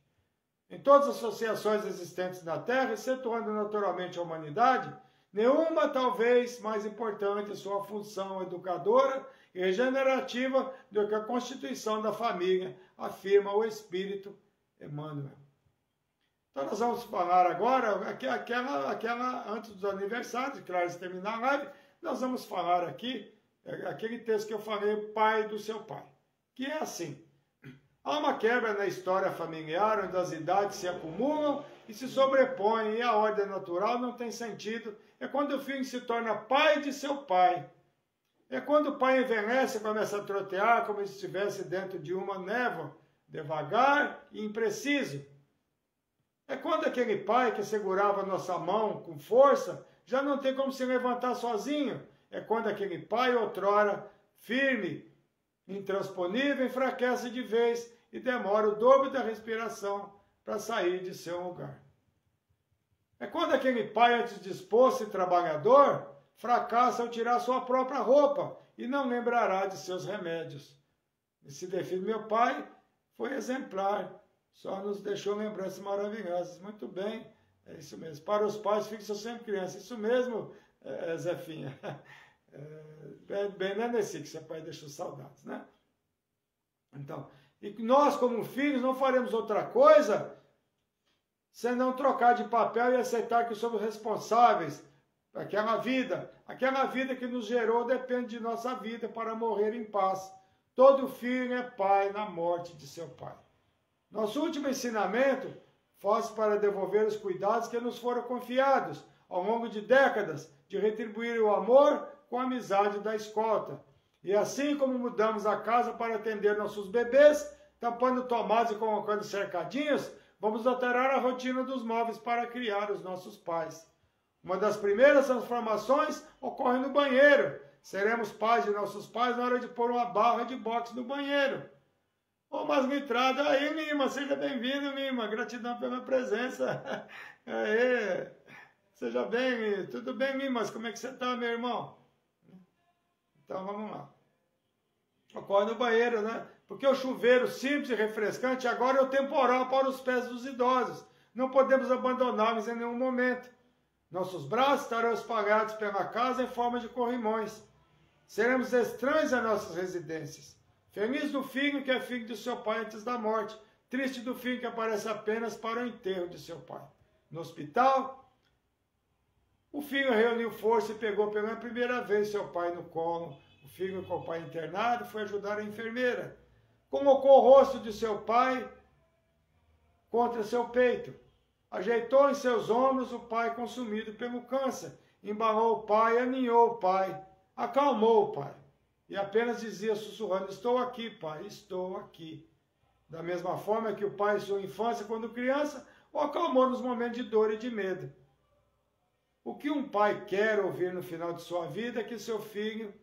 Em todas as associações existentes na Terra, excetuando naturalmente a humanidade, nenhuma talvez mais importante sua função educadora e regenerativa do que a constituição da família, afirma o Espírito Emmanuel. Então nós vamos falar agora, aquela antes dos aniversários, claro, se terminar a live, nós vamos falar aqui, aquele texto que eu falei, pai do seu pai, que é assim. Há uma quebra na história familiar, onde as idades se acumulam e se sobrepõem, e a ordem natural não tem sentido. É quando o filho se torna pai de seu pai. É quando o pai envelhece e começa a trotear como se estivesse dentro de uma névoa, devagar e impreciso. É quando aquele pai que segurava nossa mão com força já não tem como se levantar sozinho. É quando aquele pai, outrora firme, intransponível, enfraquece de vez e demora o dobro da respiração para sair de seu lugar. É quando aquele pai, antes disposto e trabalhador, fracassa ao tirar sua própria roupa e não lembrará de seus remédios. Esse defeito, meu pai, foi exemplar, só nos deixou lembranças maravilhosas. Muito bem, é isso mesmo. Para os pais, filhos são sempre crianças. Isso mesmo, Zefinha. Bem, não é nesse que seu pai deixou saudades, né? Então, e nós, como filhos, não faremos outra coisa sem não trocar de papel e aceitar que somos responsáveis por aquela vida que nos gerou depende de nossa vida para morrer em paz. Todo filho é pai na morte de seu pai. Nosso último ensinamento fosse para devolver os cuidados que nos foram confiados ao longo de décadas, de retribuir o amor com a amizade da escolta. E assim como mudamos a casa para atender nossos bebês, tampando tomadas e colocando cercadinhos, vamos alterar a rotina dos móveis para criar os nossos pais. Uma das primeiras transformações ocorre no banheiro. Seremos pais de nossos pais na hora de pôr uma barra de boxe no banheiro. Ô, mas Mitrada, aí, Mima, seja bem-vindo, Mima. Gratidão pela presença. Aê. Seja bem, tudo bem, Mimas? Como é que você está, meu irmão? Então, vamos lá. Ocorre no banheiro, né? Porque o chuveiro simples e refrescante agora é o temporal para os pés dos idosos. Não podemos abandoná-los em nenhum momento. Nossos braços estarão espalhados pela casa em forma de corrimões. Seremos estranhos a nossas residências. Feliz do filho que é filho de seu pai antes da morte. Triste do filho que aparece apenas para o enterro de seu pai. No hospital, o filho reuniu força e pegou pela primeira vez seu pai no colo. O filho com o pai internado foi ajudar a enfermeira. Colocou o rosto de seu pai contra seu peito. Ajeitou em seus ombros o pai consumido pelo câncer. Embalou o pai, aninhou o pai, acalmou o pai. E apenas dizia sussurrando, estou aqui, pai, estou aqui. Da mesma forma que o pai em sua infância, quando criança, o acalmou nos momentos de dor e de medo. O que um pai quer ouvir no final de sua vida é que seu filho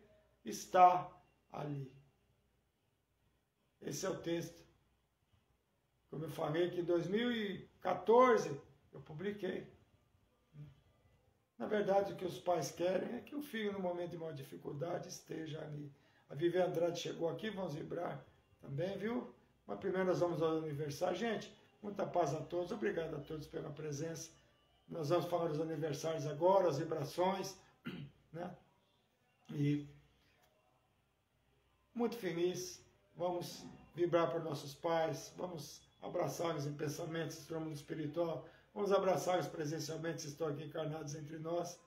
está ali. Esse é o texto. Como eu falei que em 2014 eu publiquei. Na verdade, o que os pais querem é que o filho, no momento de maior dificuldade, esteja ali. A Vivi Andrade chegou aqui, vamos vibrar também, viu? Mas primeiro nós vamos ao aniversário. Gente, muita paz a todos, obrigado a todos pela presença. Nós vamos falar dos aniversários agora, as vibrações, né? E muito feliz, vamos vibrar por nossos pais, vamos abraçá-los em pensamentos do mundo espiritual, vamos abraçá-los presencialmente se estão aqui encarnados entre nós,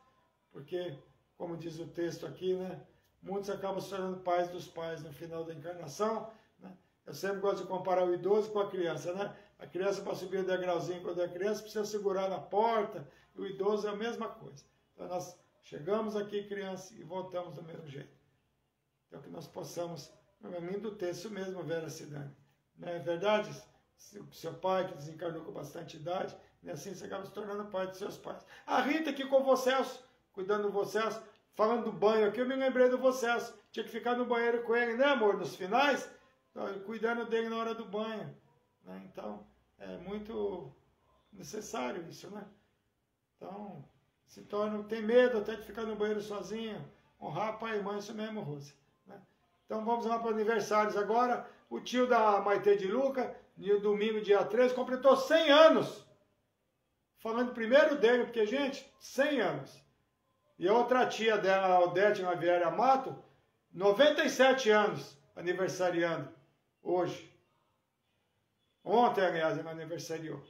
porque, como diz o texto aqui, né? Muitos acabam se tornando pais dos pais no final da encarnação, né? Eu sempre gosto de comparar o idoso com a criança, né? A criança, para subir o degrauzinho quando é criança, precisa segurar na porta, e o idoso é a mesma coisa. Então, nós chegamos aqui, criança, e voltamos do mesmo jeito. Então, que nós possamos, é lindo texto mesmo, Vera Cidane. Não é verdade? Seu pai, que desencarnou com bastante idade, e assim você acaba se tornando pai dos seus pais. A Rita aqui com o Celso, cuidando do Celso, falando do banho aqui, eu me lembrei do Celso. Tinha que ficar no banheiro com ele, né, amor? Nos finais, então, cuidando dele na hora do banho. Né? Então, é muito necessário isso, né? Então, se torna, tem medo até de ficar no banheiro sozinho, honrar pai e mãe, isso mesmo, Rose. Né? Então, vamos lá para aniversários agora. O tio da Maite de Luca, no domingo, dia 13, completou 100 anos. Falando primeiro dele, porque, gente, 100 anos. E a outra tia dela, a Odete Naviera Mato, 97 anos, aniversariando, hoje. Ontem, aliás, ela aniversariou.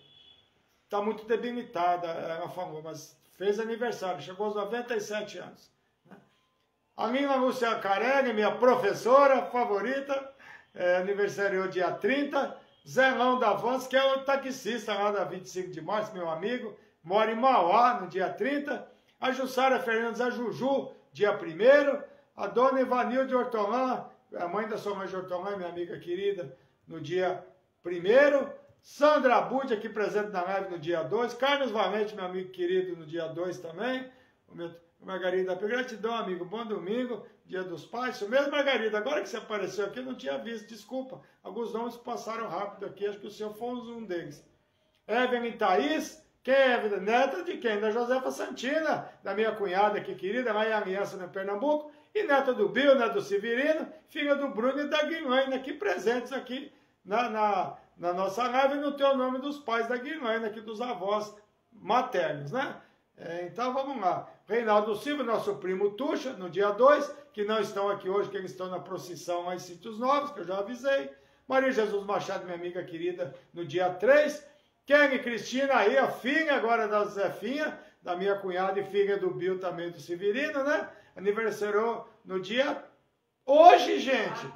Está muito debilitada, ela falou, mas fez aniversário, chegou aos 97 anos. Né? A minha Lúcia Carelli, minha professora favorita, aniversariou dia 30. Zelão da Vans, que é o taxista lá da 25 de março, meu amigo, mora em Mauá, no dia 30. A Jussara Fernandes, a Juju, dia 1º. A dona Ivanilde Hortolã, a mãe da sua mãe de Hortolã, minha amiga querida, no dia 1º. Sandra Abud, aqui presente na live no dia 2. Carlos Valente, meu amigo querido, no dia 2 também. Margarida, gratidão, amigo. Bom domingo, dia dos pais. Isso mesmo, Margarida. Agora que você apareceu aqui, eu não tinha visto, desculpa. Alguns nomes passaram rápido aqui, acho que o seu foi um deles. Evelyn Thaís, quem é Evelyn? Neta de quem? Da Josefa Santina, da minha cunhada aqui querida, lá em Aliança, no Pernambuco. E neta do Bill, né, do Severino, filha do Bruno e da Guilherme, aqui presentes aqui na nossa live, não tem o nome dos pais da Guilherme, aqui dos avós maternos, né? Então vamos lá. Reinaldo Silva, nosso primo Tuxa, no dia 2, que não estão aqui hoje, que eles estão na procissão lá em Sítios Novos, que eu já avisei. Maria Jesus Machado, minha amiga querida, no dia 3. Kenny Cristina aí, a filha agora da Zefinha, da minha cunhada e filha do Bill também, do Severino, né? Aniversariou no dia... Hoje, gente!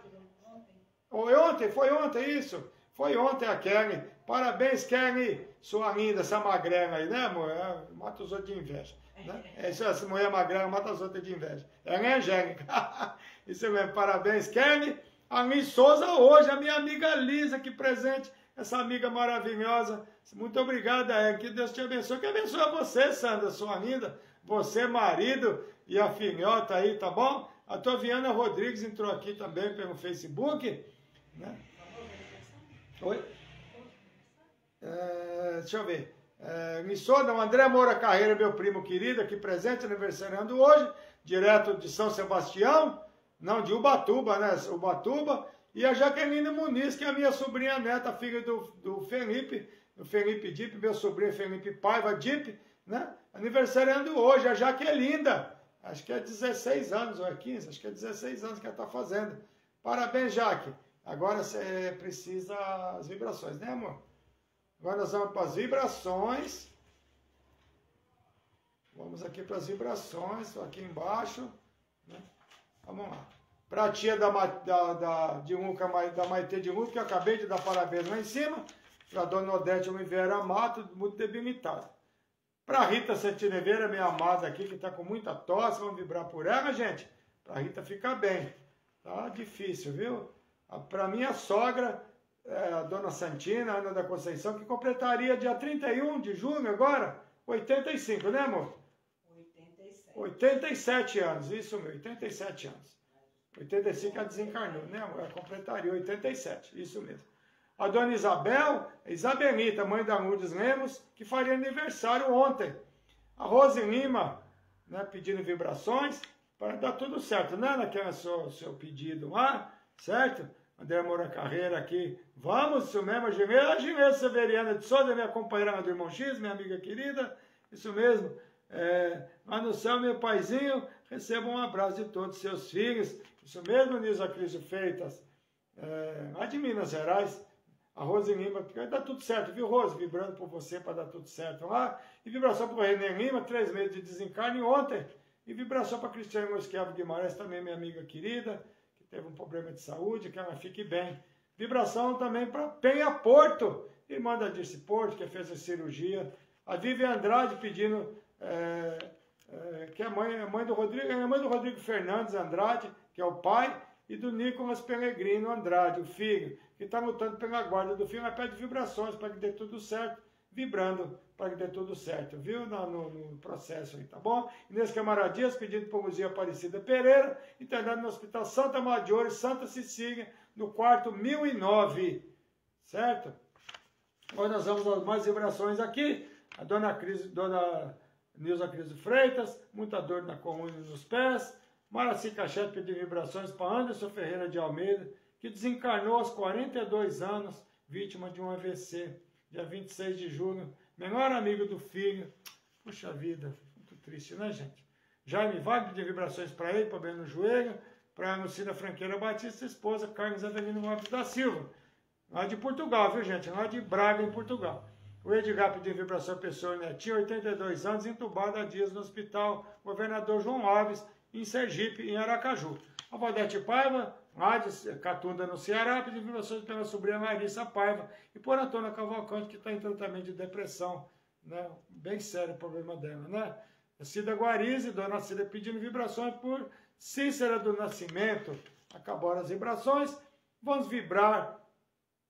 Foi ontem isso? Foi ontem a Kenny. Parabéns, Kenny, sua linda, essa magrela aí, né, amor? Mata os outros de inveja. Né? Essa mulher magrela mata os outros de inveja. Ela é Angélica. Isso mesmo, parabéns, Kenny. A Liz Souza hoje, a minha amiga Lisa, que presente, essa amiga maravilhosa. Muito obrigado, que Deus te abençoe. Que abençoe você, Sandra, sua linda. Você, marido, e a filhota aí, tá bom? A tua Viana Rodrigues entrou aqui também pelo Facebook. Né? Oi? Deixa eu ver. Missoda, o André Moura Carreira, meu primo querido, aqui presente, aniversariando hoje, direto de São Sebastião, não, de Ubatuba, né? Ubatuba. E a Jaqueline Muniz, que é a minha sobrinha neta, filha do Felipe Dipp, meu sobrinho Felipe Paiva Dipp, né? Aniversariando hoje, a Jaquelinda. Acho que é 16 anos, ou é 15, acho que é 16 anos que ela está fazendo. Parabéns, Jaque. Agora você precisa as vibrações, né, amor? Agora nós vamos para as vibrações. Vamos aqui para as vibrações, aqui embaixo. Né? Vamos lá. Para a tia da Maitê de Luca, que eu acabei de dar parabéns lá em cima. Para a dona Odete Oliveira Mato, muito debilitada. Para a Rita Santineveira, minha amada aqui, que está com muita tosse, vamos vibrar por ela, gente. Para a Rita ficar bem. Tá difícil, viu? Para minha sogra, a dona Santina, Ana da Conceição, que completaria dia 31 de junho agora, 85, né, amor? 87 anos, isso mesmo, 87 anos. 85 ela desencarnou, né, amor? Ela completaria 87, isso mesmo. A dona Isabelita, mãe da Lourdes Lemos, que faria aniversário ontem. A Rose Lima, né, pedindo vibrações, para dar tudo certo, né, naquele seu pedido lá, certo? André Moura Carreira aqui. Vamos, isso mesmo, a Ginesa Severiana de Souza, minha companheira do Irmão X, minha amiga querida. Isso mesmo. Lá no céu, meu paizinho, receba um abraço de todos os seus filhos. Isso mesmo, Nilza Cris Freitas. Lá de Minas Gerais. A Rose Lima, vai dar tudo certo, viu, Rose? Vibrando por você para dar tudo certo lá. E vibração para o René Lima, 3 meses de desencarne ontem. E vibração para Cristiane Mosquiavo Guimarães, também minha amiga querida, que teve um problema de saúde, que ela fique bem. Vibração também para Penha Porto, irmã da Dirce Porto, que fez a cirurgia. A Vivian Andrade pedindo, que é a mãe do Rodrigo Fernandes Andrade, que é o pai, e do Nicolas Pellegrino Andrade, o filho, que está lutando pela guarda do filho. Ela pede vibrações para que dê tudo certo, vibrando para que dê tudo certo, viu? No processo aí, tá bom? Inês Camaradias pedindo por Luzia Aparecida Pereira, internado no Hospital Santa Maggiore, Santa Cecília, no quarto 1009, certo? Agora nós vamos às mais vibrações aqui. A dona Nilza Cris Freitas, muita dor na coluna e nos pés. Maraci Cachete pediu vibrações para Anderson Ferreira de Almeida, que desencarnou aos 42 anos, vítima de um AVC, dia 26 de junho, menor amigo do filho. Puxa vida, muito triste, né, gente? Jaime Wagner pediu vibrações para ele, para bem no joelho, para a Lucina Franqueira Batista, esposa Carlos Avelino Lopes da Silva, lá de Portugal, viu, gente? Lá de Braga, em Portugal. O Edgar pediu vibração para Pessoa Netinho, 82 anos, entubado há dias no hospital Governador João Alves, em Sergipe, em Aracaju. A Valdete Paiva, lá de Catunda, no Ceará, pediu vibrações pela sobrinha Larissa Paiva e por Antônia Cavalcante, que está em tratamento de depressão, né? Bem sério o problema dela, né? A Cida Guarize, dona Cida, pedindo vibrações por Cícera do Nascimento. Acabaram as vibrações. Vamos vibrar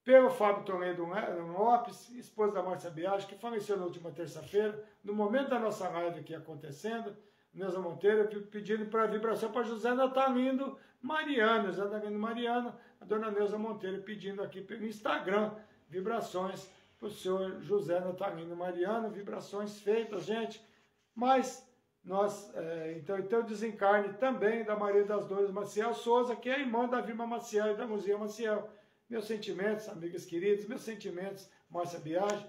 pelo Fábio Toledo Lopes, esposa da Márcia Biagi, que faleceu na última terça-feira, no momento da nossa live aqui acontecendo. Neuza Monteiro pedindo para vibração para José Natalino Mariano. José Natalino Mariano, a dona Neuza Monteiro pedindo aqui pelo Instagram vibrações para o senhor José Natalino Mariano. Vibrações feitas, gente. Mas nós, então o desencarne também da Maria das Dores Maciel Souza, que é a irmã da Vilma Maciel e da Luzia Maciel. Meus sentimentos, amigas queridas, meus sentimentos, Márcia Biagi.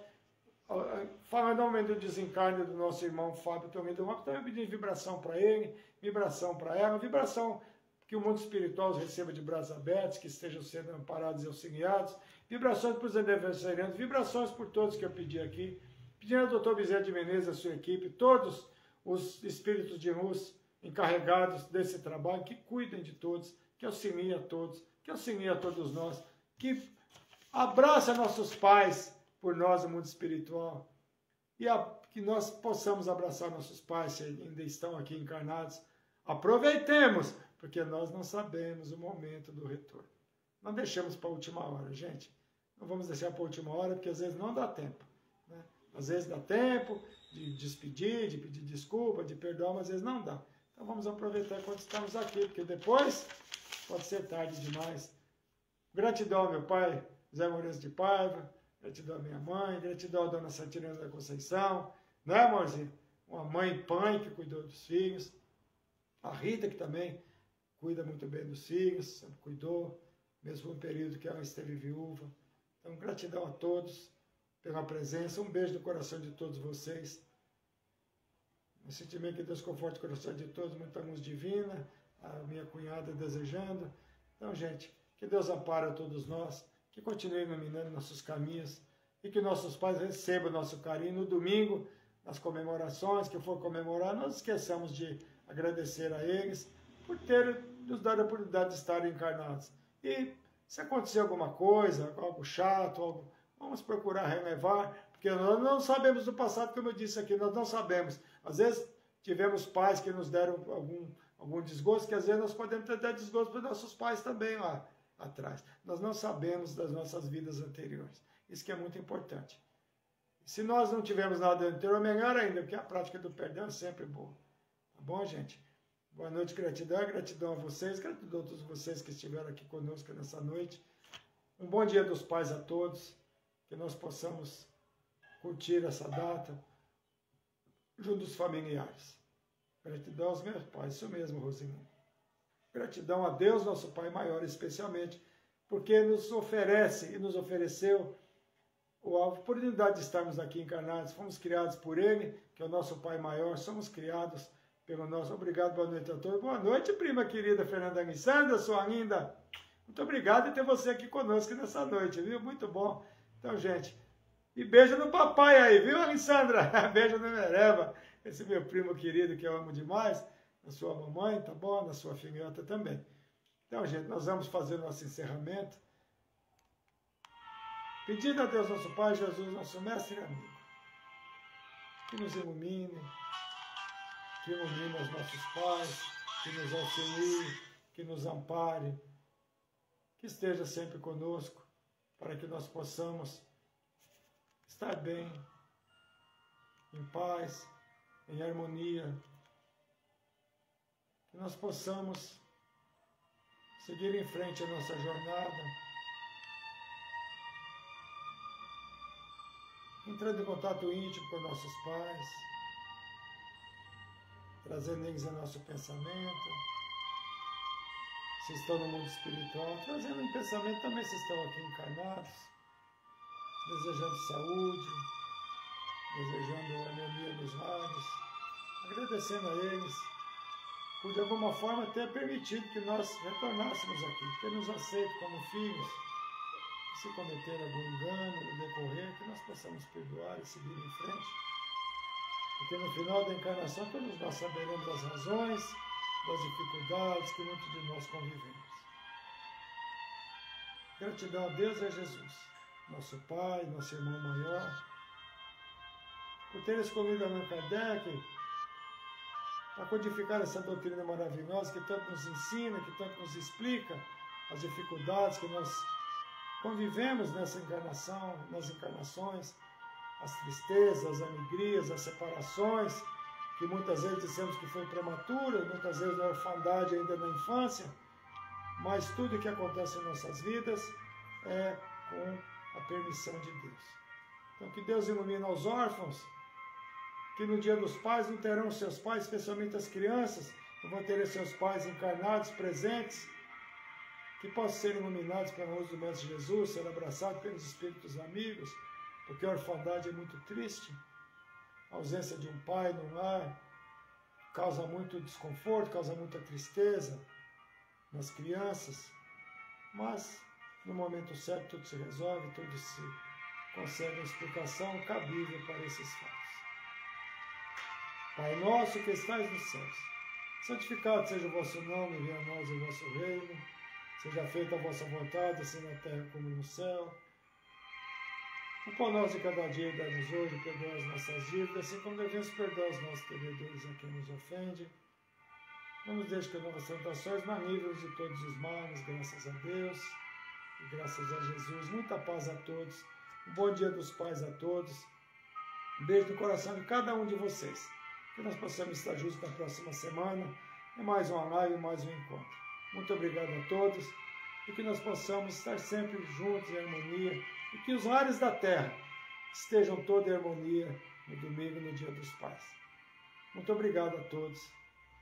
Falando ao momento do desencarne do nosso irmão Fábio Toledo Lopes, também pedindo vibração para ele, vibração para ela, vibração que o mundo espiritual os receba de braços abertos, que estejam sendo amparados e auxiliados, vibrações para os aniversariantes, vibrações por todos que eu pedi aqui, pedindo ao Dr. Bezerra de Menezes, a sua equipe, todos os espíritos de luz encarregados desse trabalho, que cuidem de todos, que auxiliem a todos, que auxiliem a todos nós, que abracem nossos pais por nós no mundo espiritual, e que nós possamos abraçar nossos pais, se ainda estão aqui encarnados. Aproveitemos, porque nós não sabemos o momento do retorno. Não deixemos para a última hora, gente. Não vamos deixar para a última hora, porque às vezes não dá tempo, né? Às vezes dá tempo de despedir, de pedir desculpa, de perdoar, mas às vezes não dá. Então vamos aproveitar enquanto estamos aqui, porque depois pode ser tarde demais. Gratidão ao meu pai, Zé Moreira de Paiva, gratidão à minha mãe, gratidão à dona Santina da Conceição, né, amorzinho? Uma mãe pai que cuidou dos filhos, a Rita, que também cuida muito bem dos filhos, sempre cuidou, mesmo no período que ela esteve viúva. Então, gratidão a todos pela presença, um beijo no coração de todos vocês. Um sentimento que Deus conforte o coração de todos, muita luz divina, a minha cunhada desejando. Então, gente, que Deus ampare a todos nós, que continue iluminando nossos caminhos e que nossos pais recebam nosso carinho no domingo, nas comemorações que for comemorar, não esqueçamos de agradecer a eles por terem nos dado a oportunidade de estarem encarnados. E se acontecer alguma coisa, algo chato, vamos procurar relevar, porque nós não sabemos do passado, como eu disse aqui, nós não sabemos. Às vezes tivemos pais que nos deram algum desgosto, que às vezes nós podemos ter dado desgosto para os nossos pais também lá atrás. Nós não sabemos das nossas vidas anteriores. Isso que é muito importante. Se nós não tivermos nada anterior, melhor ainda, porque a prática do perdão é sempre boa. Tá bom, gente? Boa noite, gratidão a vocês, gratidão a todos vocês que estiveram aqui conosco nessa noite. Um bom dia dos pais a todos, que nós possamos curtir essa data junto dos familiares. Gratidão aos meus pais, isso mesmo, Rosinha. Gratidão a Deus, nosso Pai maior, especialmente, porque nos oferece e nos ofereceu a oportunidade de estarmos aqui encarnados. Fomos criados por Ele, que é o nosso Pai maior, somos criados pelo nosso... Obrigado, boa noite a todos. Boa noite, prima querida Fernanda Alessandra, sua linda. Muito obrigado por ter você aqui conosco nessa noite, viu? Muito bom. Então, gente, e beijo no papai aí, viu, Alessandra? Beijo no Mereva, esse meu primo querido que eu amo demais, na sua mamãe, tá bom? Na sua filhota também. Então, gente, nós vamos fazer nosso encerramento. Pedindo a Deus, nosso Pai, Jesus, nosso mestre e amigo, que nos ilumine, que ilumine os nossos pais, que nos auxilie, que nos ampare, que esteja sempre conosco, para que nós possamos estar bem, em paz, em harmonia, que nós possamos seguir em frente a nossa jornada, entrando em contato íntimo com nossos pais, trazendo eles ao nosso pensamento, se estão no mundo espiritual, trazendo em pensamento também se estão aqui encarnados, desejando saúde, desejando harmonia nos lares, agradecendo a eles por de alguma forma ter permitido que nós retornássemos aqui, ter nos aceito como filhos. Se cometer algum engano no decorrer, que nós possamos perdoar e seguir em frente. Porque no final da encarnação todos nós saberemos as razões, das dificuldades que muitos de nós convivemos. Gratidão a Deus e a Jesus, nosso Pai, nosso irmão maior, por ter escolhido Allan Kardec para codificar essa doutrina maravilhosa que tanto nos ensina, que tanto nos explica as dificuldades que nós convivemos nessa encarnação, nas encarnações, as tristezas, as alegrias, as separações, que muitas vezes dissemos que foi prematura, muitas vezes na orfandade ainda na infância, mas tudo que acontece em nossas vidas é com a permissão de Deus. Então que Deus ilumine aos órfãos, que no dia dos pais não terão seus pais, especialmente as crianças, não vão ter seus pais encarnados, presentes, que possam ser iluminados pela luz do Mestre Jesus, ser abraçados pelos espíritos amigos, porque a orfandade é muito triste, a ausência de um pai no lar causa muito desconforto, causa muita tristeza, nas crianças, mas no momento certo tudo se resolve, tudo se consegue uma explicação cabível para esses fatos. Pai nosso que estais nos céus, santificado seja o vosso nome, venha a nós o vosso reino, seja feita a vossa vontade, assim na terra como no céu. O pão nosso de cada dia dá-nos hoje, perdoa as nossas dívidas, assim como devemos perdoar os nossos devedores a quem nos ofende. Não nos deixe cair em nossas tentações, mas livre-nos de todos os males, graças a Deus e graças a Jesus. Muita paz a todos, um bom dia dos pais a todos, um beijo no coração de cada um de vocês. Que nós possamos estar juntos na próxima semana, em mais uma live, mais um encontro. Muito obrigado a todos e que nós possamos estar sempre juntos em harmonia e que os lares da terra estejam todos em harmonia no domingo, no Dia dos Pais. Muito obrigado a todos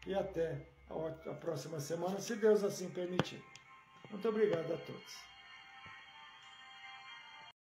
e até a próxima semana, se Deus assim permitir. Muito obrigado a todos.